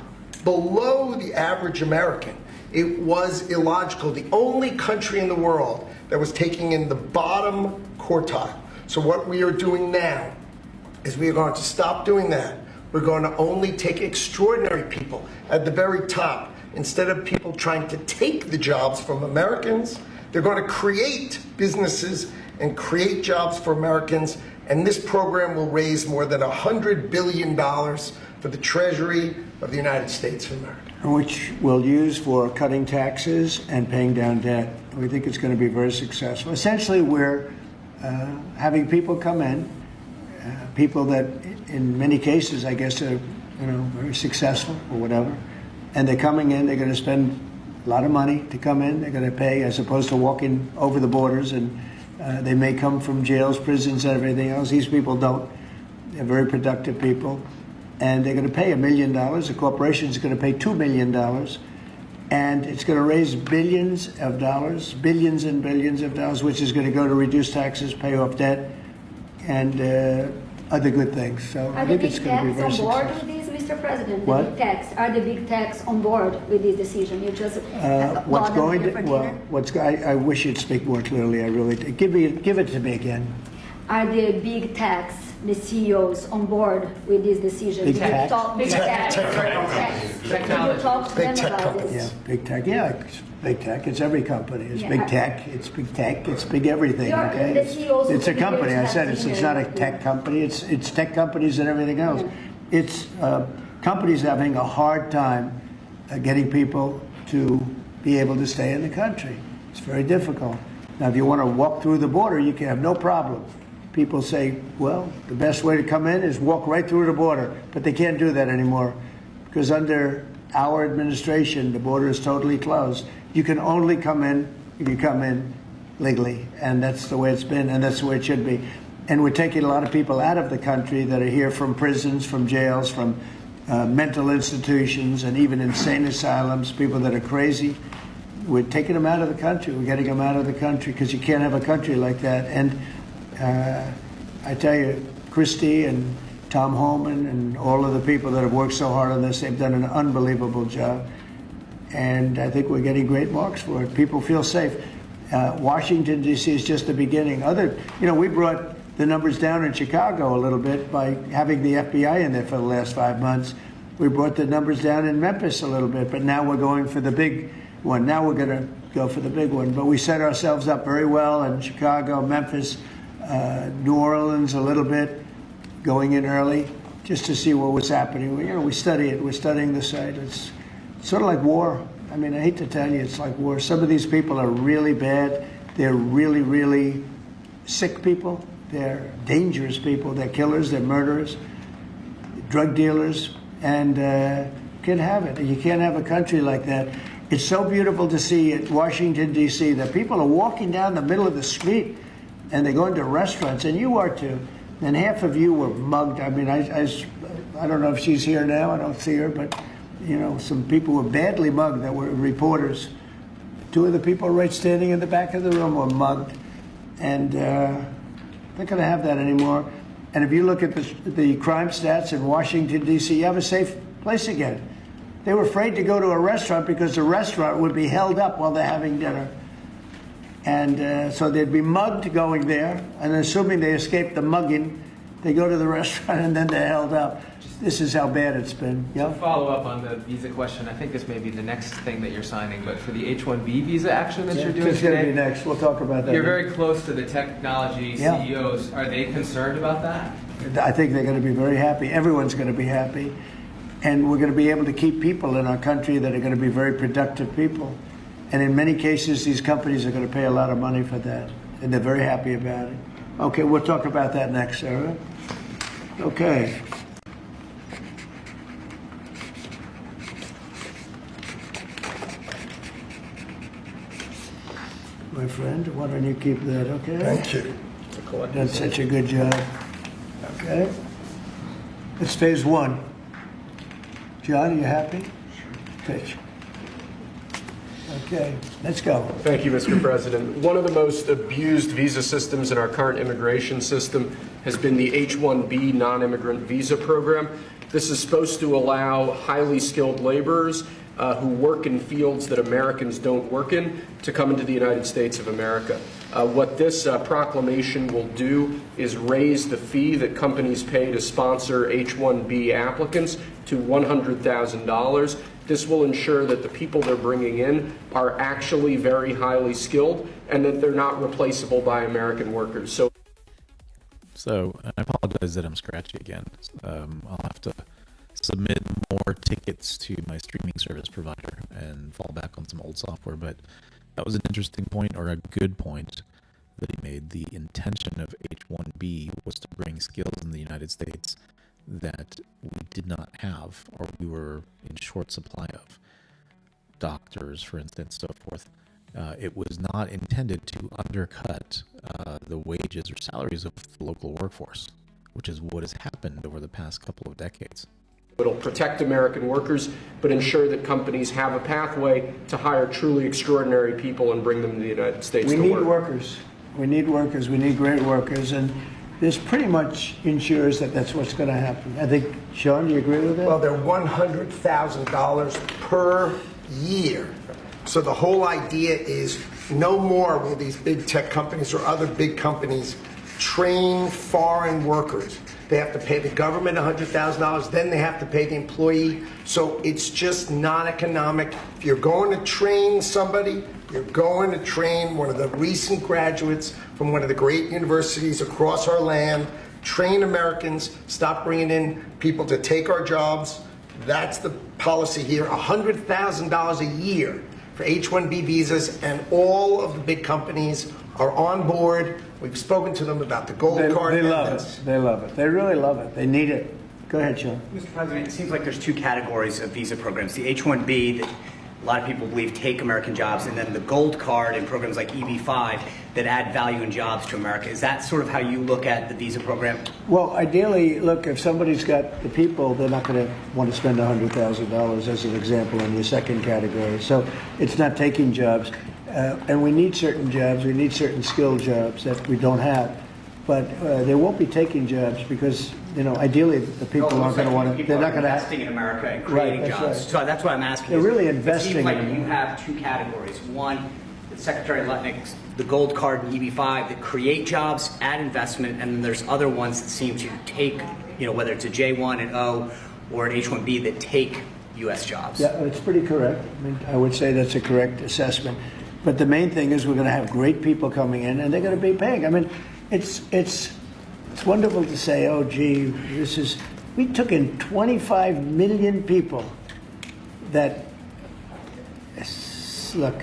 below the average American. It was illogical. The only country in the world that was taking in the bottom quartile. So what we are doing now is we are going to stop doing that. We're going to only take extraordinary people at the very top. Instead of people trying to take the jobs from Americans, they're going to create businesses and create jobs for Americans. And this program will raise more than $100 billion for the Treasury of the United States of America. Which we'll use for cutting taxes and paying down debt. We think it's going to be very successful. Essentially, we're having people come in, people that in many cases, I guess, are very successful or whatever, and they're coming in, they're going to spend a lot of money to come in, they're going to pay as opposed to walking over the borders, and they may come from jails, prisons, and everything else. These people don't. They're very productive people. And they're going to pay $1 million. The corporation is going to pay $2 million. And it's going to raise billions of dollars, billions and billions of dollars, which is going to go to reduce taxes, pay off debt, and other good things. So Are I the think big it's going to be techs very on board successful. with this, Mr. President? What? The big techs, are the big techs on board with this decision? You just What's bought them going dinner to, for well, dinner? I wish you'd speak more clearly, I really do. Give it to me again. Are the big techs, the CEOs on board with this decision? Big Did you tech? talk- Big tech. Did you talk to them about Yeah, this? big tech, yeah, it's big tech, it's every company, it's Yeah. big tech, it's big tech, it's big everything, You're- okay? the CEOs It's a will be company, here I to said, have it's not a dinner. tech company, it's tech companies and everything else. It's companies having a hard time getting people to be able to stay in the country. It's very difficult. Now, if you want to walk through the border, you can have no problem. People say, well, the best way to come in is walk right through the border, but they can't do that anymore because under our administration, the border is totally closed. You can only come in if you come in legally, and that's the way it's been, and that's the way it should be. And we're taking a lot of people out of the country that are here from prisons, from jails, from mental institutions, and even insane asylums, people that are crazy. We're taking them out of the country. We're getting them out of the country because you can't have a country like that. And I tell you, Christie and Tom Holman and all of the people that have worked so hard on this, they've done an unbelievable job. And I think we're getting great marks for it. People feel safe. Washington, D.C. is just the beginning. We brought the numbers down in Chicago a little bit by having the FBI in there for the last 5 months. We brought the numbers down in Memphis a little bit, but now we're going for the big one. Now we're going to go for the big one. But we set ourselves up very well in Chicago, Memphis, New Orleans a little bit, going in early just to see what was happening. We study it. We're studying the site. It's sort of like war. I mean, I hate to tell you, it's like war. Some of these people are really bad. They're really, really sick people. They're dangerous people. They're killers. They're murderers, drug dealers, and can't have it. You can't have a country like that. It's so beautiful to see at Washington, D.C., that people are walking down the middle of the street and they're going to restaurants, and you are too. And half of you were mugged. I mean, I don't know if she's here now. I don't see her, but some people were badly mugged that were reporters. 2 of the people right standing in the back of the room were mugged, and not going to have that anymore. And if you look at the crime stats in Washington, D.C., you have a safe place again. They were afraid to go to a restaurant because the restaurant would be held up while they're having dinner. And so they'd be mugged going there, and assuming they escaped the mugging, they go to the restaurant and then they're held up. This is how bad it's been. To follow up on the visa question, I think this may be the next thing that you're signing, but for the H-1B visa action that you're doing It's going to be today, next. We'll talk about that. you're very close to the technology Yeah. CEOs. Are they concerned about that? I think they're going to be very happy. Everyone's going to be happy. And we're going to be able to keep people in our country that are going to be very productive people. And in many cases, these companies are going to pay a lot of money for that. And they're very happy about it. Okay, we'll talk about that next, Sarah. Okay. My friend, why don't you keep that, okay? Thank you. Done such a good job. Okay. It's phase 1. John, are you happy? Pitch. Okay, let's go. Thank you, Mr. President. One of the most abused visa systems in our current immigration system has been the H-1B non-immigrant visa program. This is supposed to allow highly skilled laborers who work in fields that Americans don't work in to come into the United States of America. What this proclamation will do is raise the fee that companies pay to sponsor H-1B applicants to $100,000. This will ensure that the people they're bringing in are actually very highly skilled and that they're not replaceable by American workers. So I apologize that I'm scratchy again. I'll have to submit more tickets to my streaming service provider and fall back on some old software. But that was an interesting point, or a good point, that he made. The intention of H-1B was to bring skills in the United States that we did not have, or we were in short supply of. Doctors, for instance, so forth. It was not intended to undercut the wages or salaries of the local workforce, which is what has happened over the past couple of decades. It'll protect American workers, but ensure that companies have a pathway to hire truly extraordinary people and bring them to the United States to work. We need workers. We need workers. We need great workers. And this pretty much ensures that that's what's going to happen. I think, Sean, do you agree with that? Well, they're $100,000 per year. So the whole idea is no more will these big tech companies or other big companies train foreign workers. They have to pay the government $100,000, then they have to pay the employee. So it's just not economic. If you're going to train somebody, you're going to train one of the recent graduates from one of the great universities across our land. Train Americans, stop bringing in people to take our jobs. That's the policy here, $100,000 a year for H-1B visas, and all of the big companies are on board. We've spoken to them about the gold card. They love it. They love it. They really love it. They need it. Go ahead, Sean. Mr. President, it seems like there's two categories of visa programs. The H-1B that a lot of people believe take American jobs, and then the gold card and programs like EB-5 that add value and jobs to America. Is that sort of how you look at the visa program? Well, ideally, look, if somebody's got the people, they're not going to want to spend $100,000 as an example in your second category. So it's not taking jobs. And we need certain jobs. We need certain skilled jobs that we don't have. But they won't be taking jobs because, you know, ideally the people aren't going to want to. They're not going to investing in America and creating jobs. Right. So that's what I'm asking. They're really investing. It seems like in you have two categories. One, Secretary Lutnick's the gold card and EB-5 that create jobs, add investment, and then there's other ones that seem to take, you know, whether it's a J1 and O or an H-1B that take U.S. jobs. Yeah, it's pretty correct. I mean, I would say that's a correct assessment. But the main thing is we're going to have great people coming in, and they're going to be paying. I mean, it's wonderful to say, oh, gee, we took in 25 million people that, look,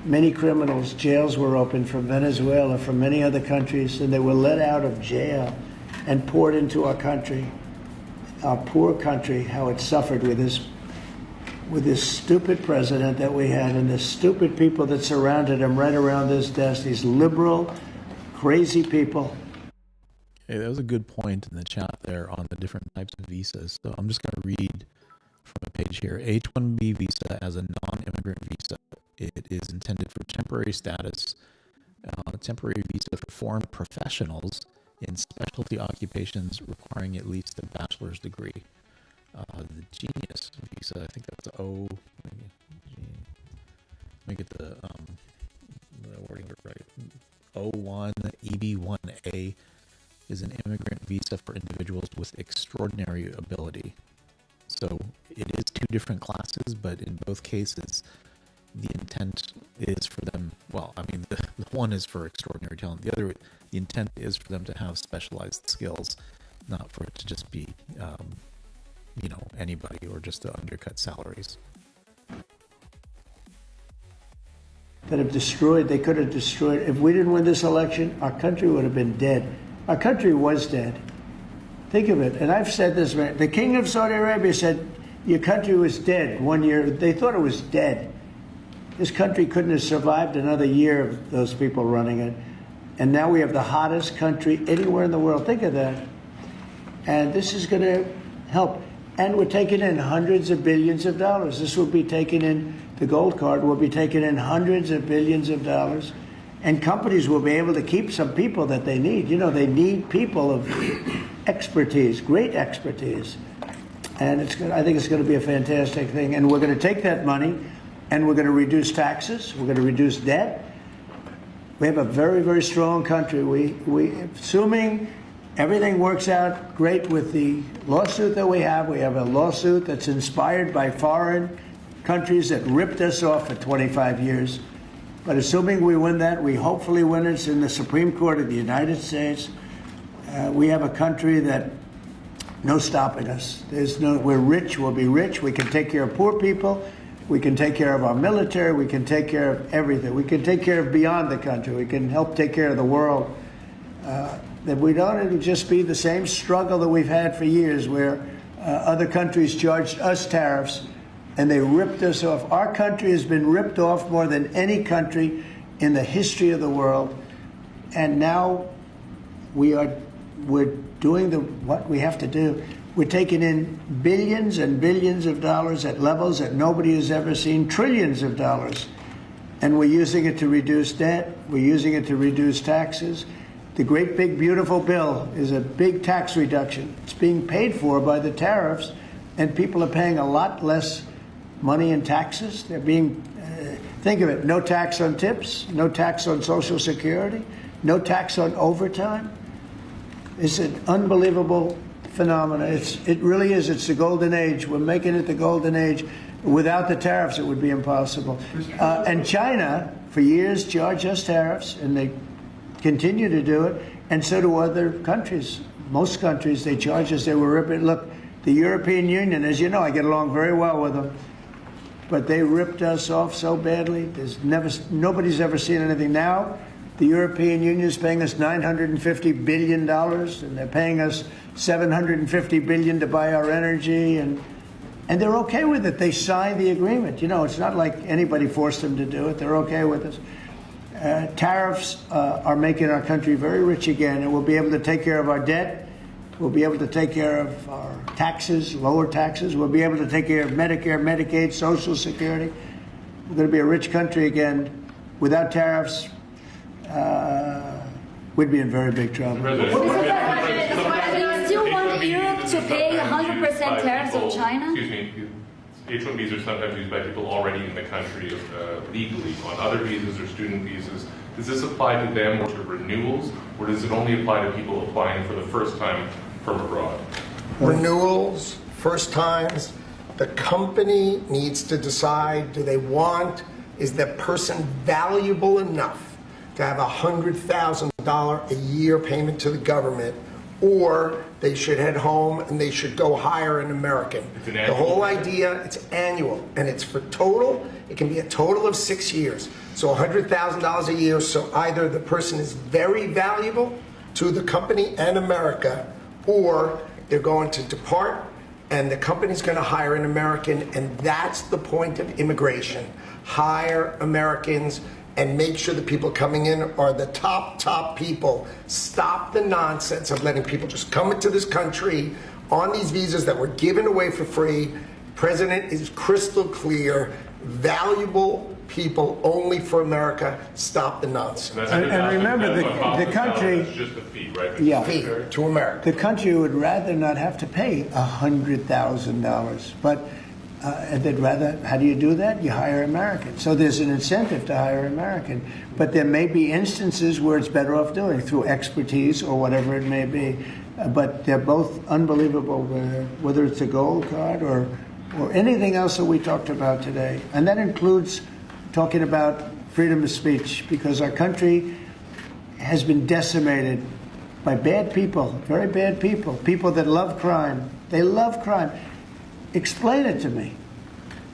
many criminals, jails were open from Venezuela, from many other countries, and they were let out of jail and poured into our country, our poor country, how it suffered with this stupid president that we had and the stupid people that surrounded him right around this desk, these liberal, crazy people. Hey, that was a good point in the chat there on the different types of visas. So I'm just going to read from a page here. H-1B visa as a non-immigrant visa. It is intended for temporary status, temporary visa for foreign professionals in specialty occupations requiring at least a bachelor's degree. The Genius visa, I think that's O. Let me get the wording right. O1 EB1A is an immigrant visa for individuals with extraordinary ability. So it is two different classes, but in both cases, the intent is for them. Well, I mean, the one is for extraordinary talent. The intent is for them to have specialized skills, not for it to just be, you know, anybody or just to undercut salaries. That have destroyed, they could have destroyed. If we didn't win this election, our country would have been dead. Our country was dead. Think of it. And I've said this, the King of Saudi Arabia said, your country was dead 1 year. They thought it was dead. This country couldn't have survived another year of those people running it. And now we have the hottest country anywhere in the world. Think of that. And this is going to help. And we're taking in hundreds of billions of dollars. This will be taking in, the gold card will be taking in hundreds of billions of dollars. And companies will be able to keep some people that they need. You know, they need people of expertise, great expertise. And I think it's going to be a fantastic thing. And we're going to take that money and we're going to reduce taxes. We're going to reduce debt. We have a very, very strong country. We assuming everything works out great with the lawsuit that we have a lawsuit that's inspired by foreign countries that ripped us off for 25 years. But assuming we win that, we hopefully win it in the Supreme Court of the United States. We have a country that no stopping us. We're rich, we'll be rich. We can take care of poor people. We can take care of our military. We can take care of everything. We can take care of beyond the country. We can help take care of the world. That we don't, it'll just be the same struggle that we've had for years where other countries charged us tariffs and they ripped us off. Our country has been ripped off more than any country in the history of the world. And now we're doing what we have to do. We're taking in billions and billions of dollars at levels that nobody has ever seen, trillions of dollars. And we're using it to reduce debt. We're using it to reduce taxes. The great big beautiful bill is a big tax reduction. It's being paid for by the tariffs, and people are paying a lot less money in taxes. They're being, think of it, no tax on tips, no tax on Social Security, no tax on overtime. It's an unbelievable phenomenon. It really is. It's the golden age. We're making it the golden age. Without the tariffs, it would be impossible. And China, for years, charged us tariffs, and they continue to do it, and so do other countries. Most countries, they charge us. They were ripping. Look, the European Union, as you know, I get along very well with them, but they ripped us off so badly. Nobody's ever seen anything. Now, the European Union is paying us $950 billion, and they're paying us $750 billion to buy our energy, and they're okay with it. They signed the agreement. You know, it's not like anybody forced them to do it. They're okay with us. Tariffs are making our country very rich again, and we'll be able to take care of our debt. We'll be able to take care of our taxes, lower taxes. We'll be able to take care of Medicare, Medicaid, Social Security. We're going to be a rich country again. Without tariffs, we'd be in very big trouble. Do you still want Europe to pay 100% tariffs on China? Excuse me. H-1Bs are sometimes used by people already in the country legally on other visas or student visas. Does this apply to them or to renewals, or does it only apply to people applying for the first time from abroad? Renewals, first times, the company needs to decide, do they want, is that person valuable enough to have a $100,000 a year payment to the government, or they should head home and they should go hire an American. The whole idea, it's annual, and it's for total, it can be a total of 6 years. So $100,000 a year, so either the person is very valuable to the company and America, or they're going to depart and the company's going to hire an American, and that's the point of immigration. Hire Americans and make sure the people coming in are the top people. Stop the nonsense of letting people just come into this country on these visas that were given away for free. President is crystal clear. Valuable people only for America. Stop the nonsense. And remember, the country, it's just a fee, right? yeah, Fee to America. the country would rather not have to pay $100,000, but and they'd rather, how do you do that? You hire Americans. So there's an incentive to hire American. But there may be instances where it's better off doing it through expertise or whatever it may be. But they're both unbelievable, whether it's a gold card or anything else that we talked about today. And that includes talking about freedom of speech, because our country has been decimated by bad people, very bad people that love crime. They love crime. Explain it to me.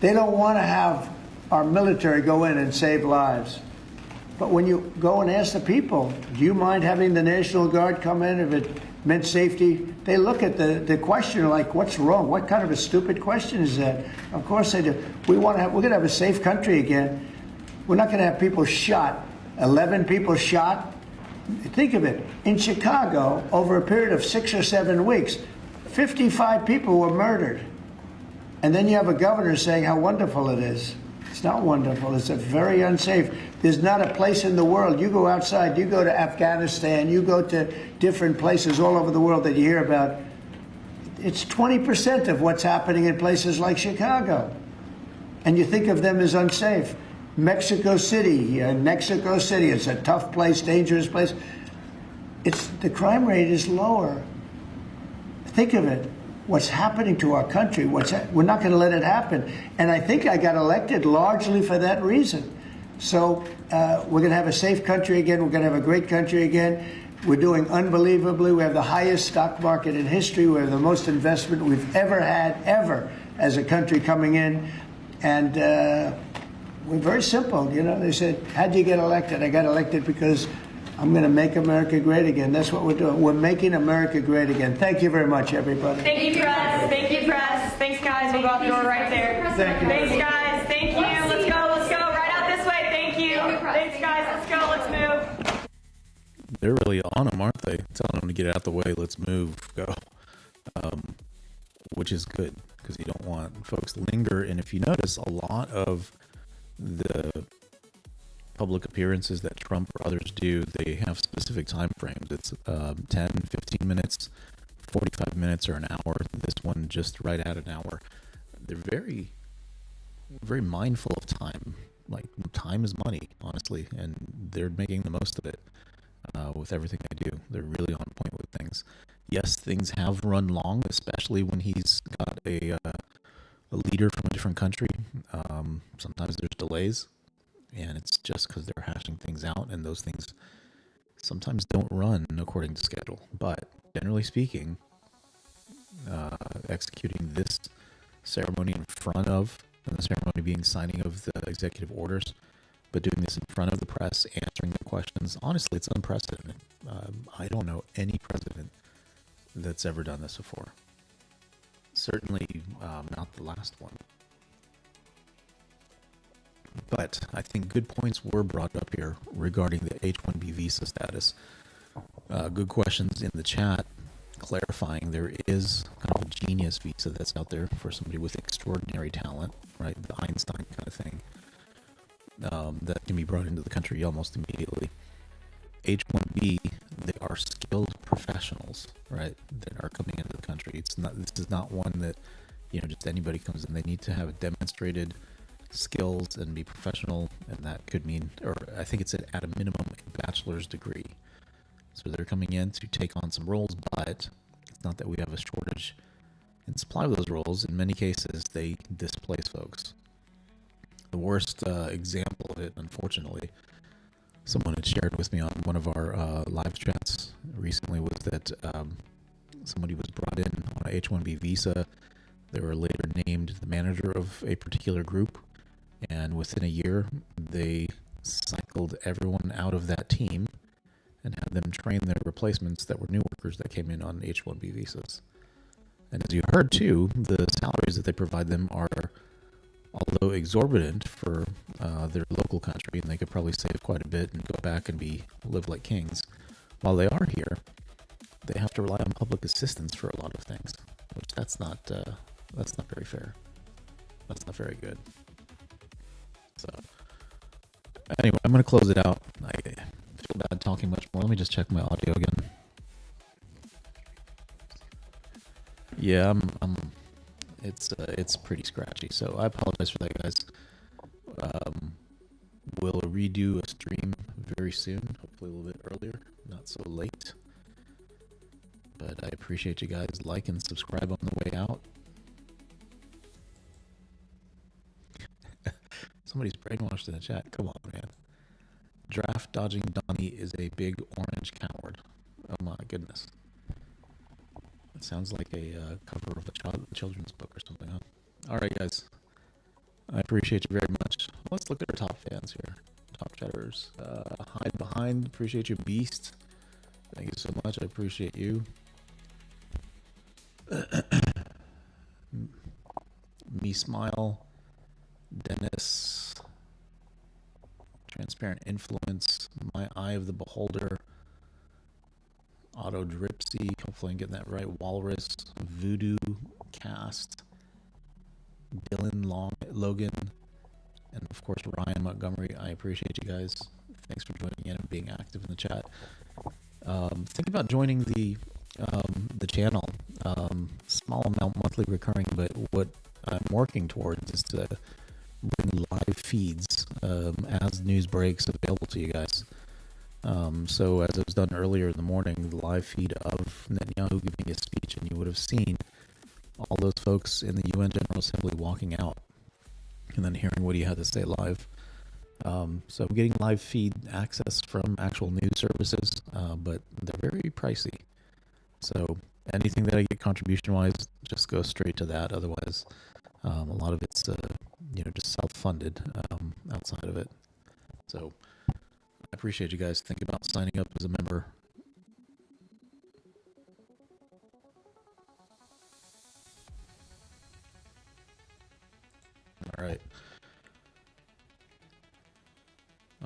They don't want to have our military go in and save lives. But when you go and ask the people, do you mind having the National Guard come in if it meant safety? They look at the question like, what's wrong? What kind of a stupid question is that? Of course they do. We're going to have a safe country again. We're not going to have people shot. 11 people shot. Think of it. In Chicago, over a period of 6 or 7 weeks, 55 people were murdered. And then you have a governor saying how wonderful it is. It's not wonderful. It's very unsafe. There's not a place in the world. You go outside, you go to Afghanistan, you go to different places all over the world that you hear about. It's 20% of what's happening in places like Chicago. And you think of them as unsafe. Mexico City, it's a tough place, dangerous place. The crime rate is lower. Think of it. What's happening to our country, we're not going to let it happen. And I think I got elected largely for that reason. So we're going to have a safe country again. We're going to have a great country again. We're doing unbelievably. We have the highest stock market in history. We have the most investment we've ever had, ever, as a country coming in. And we're very simple. You know, they said, how'd you get elected? I got elected because I'm going to make America great again. That's what we're doing. We're making America great again. Thank you very much, everybody. Thank you, press. Thank you, press. Thanks, guys. We'll go out the door right there. Thank you. Thanks, guys. Thank you. Let's go. Let's go. Right out this way. Thank you. Thanks, guys. Let's go. Let's move. They're really on them, aren't they? Telling them to get out the way. Let's move. Go. Which is good, because you don't want folks to linger. And if you notice, a lot of the public appearances that Trump or others do, they have specific time frames. It's 10, 15 minutes, 45 minutes, or an hour. This one just right at an hour. They're very, very mindful of time. Like, time is money, honestly, and they're making the most of it with everything they do. They're really on point with things. Yes, things have run long, especially when he's got a leader from a different country. Sometimes there's delays, and it's just because they're hashing things out, and those things sometimes don't run according to schedule. But generally speaking, executing this ceremony in front of, and the ceremony being signing of the executive orders, but doing this in front of the press, answering the questions, honestly, it's unprecedented. I don't know any president that's ever done this before. Certainly not the last one. But I think good points were brought up here regarding the H-1B visa status. Good questions in the chat clarifying there is kind of a genius visa that's out there for somebody with extraordinary talent, right? The Einstein kind of thing, that can be brought into the country almost immediately. H-1B, they are skilled professionals, right, that are coming into the country. This is not one that, just anybody comes in. They need to have demonstrated skills and be professional, and that could mean, or I think it's at a minimum, a bachelor's degree. So they're coming in to take on some roles, but it's not that we have a shortage in supply of those roles. In many cases, they displace folks. The worst example of it, unfortunately, someone had shared with me on one of our live chats recently, was that somebody was brought in on a H-1B visa. They were later named the manager of a particular group, and within a year, they cycled everyone out of that team and had them train their replacements that were new workers that came in on H-1B visas. And as you heard too, the salaries that they provide them are, although exorbitant for their local country, and they could probably save quite a bit and go back and live like kings. While they are here, they have to rely on public assistance for a lot of things, which that's not very fair. That's not very good. So anyway, I'm going to close it out. I feel bad talking much more. Let me just check my audio again. Yeah, it's pretty scratchy, so I apologize for that, guys. We'll redo a stream very soon, hopefully a little bit earlier, not so late. But I appreciate you guys. Like and subscribe on the way out. Somebody's brainwashed in the chat. Come on, man. Draft dodging Donnie is a big orange coward. Oh my goodness. It sounds like a cover of a children's book or something, huh? All right, guys. I appreciate you very much. Let's look at our top fans here. Top chatters. Hide Behind. Appreciate you. Beast. Thank you so much. I appreciate you. Me Smile. Dennis. Transparent Influence. My Eye of the Beholder. Auto Dripsy, hopefully I'm getting that right. Walrus, Voodoo, Cast, Dylan Logan, and of course Ryan Montgomery. I appreciate you guys. Thanks for joining in and being active in the chat. Think about joining the channel. Small amount monthly recurring, but what I'm working towards is to bring live feeds as news breaks available to you guys. So as it was done earlier in the morning, the live feed of Netanyahu giving his speech, and you would have seen all those folks in the UN General Assembly walking out and then hearing what he had to say live. So I'm getting live feed access from actual news services, but they're very pricey. So anything that I get contribution-wise, just go straight to that. Otherwise, a lot of it's just self-funded outside of it. So I appreciate you guys. Think about signing up as a member. All right.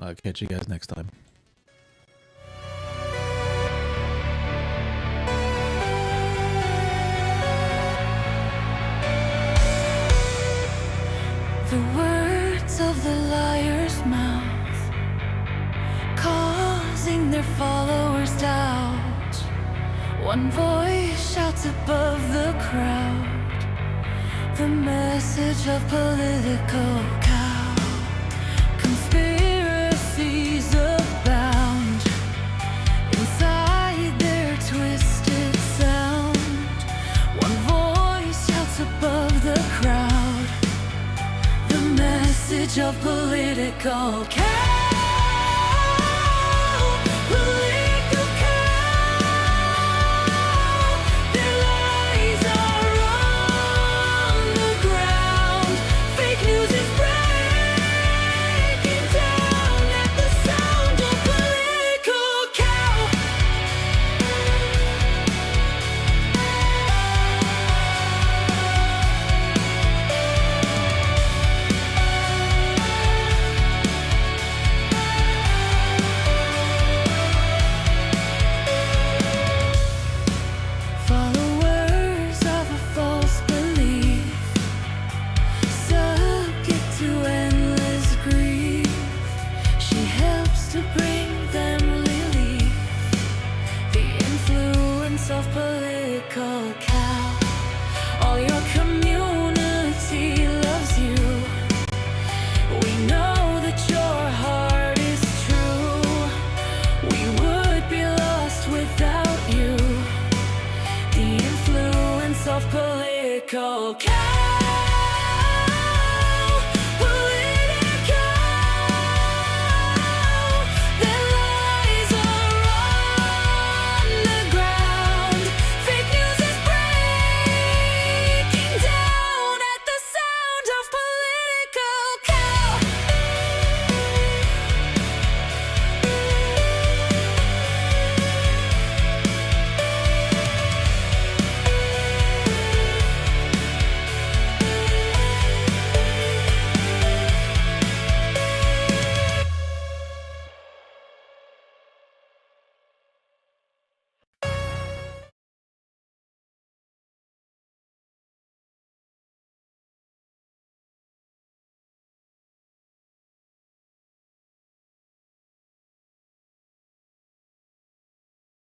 I'll catch you guys next time. The words of the liar's mouth One voice shouts above the crowd, the message of political cow. Conspiracies abound inside their twisted sound. One voice shouts above the crowd, the message of political cow. Political cow. Their lies are on the ground. Fake news is breaking down at the sound of political cow. Followers of a false belief, subject to endless grief. She helps to bring them relief. The influence of political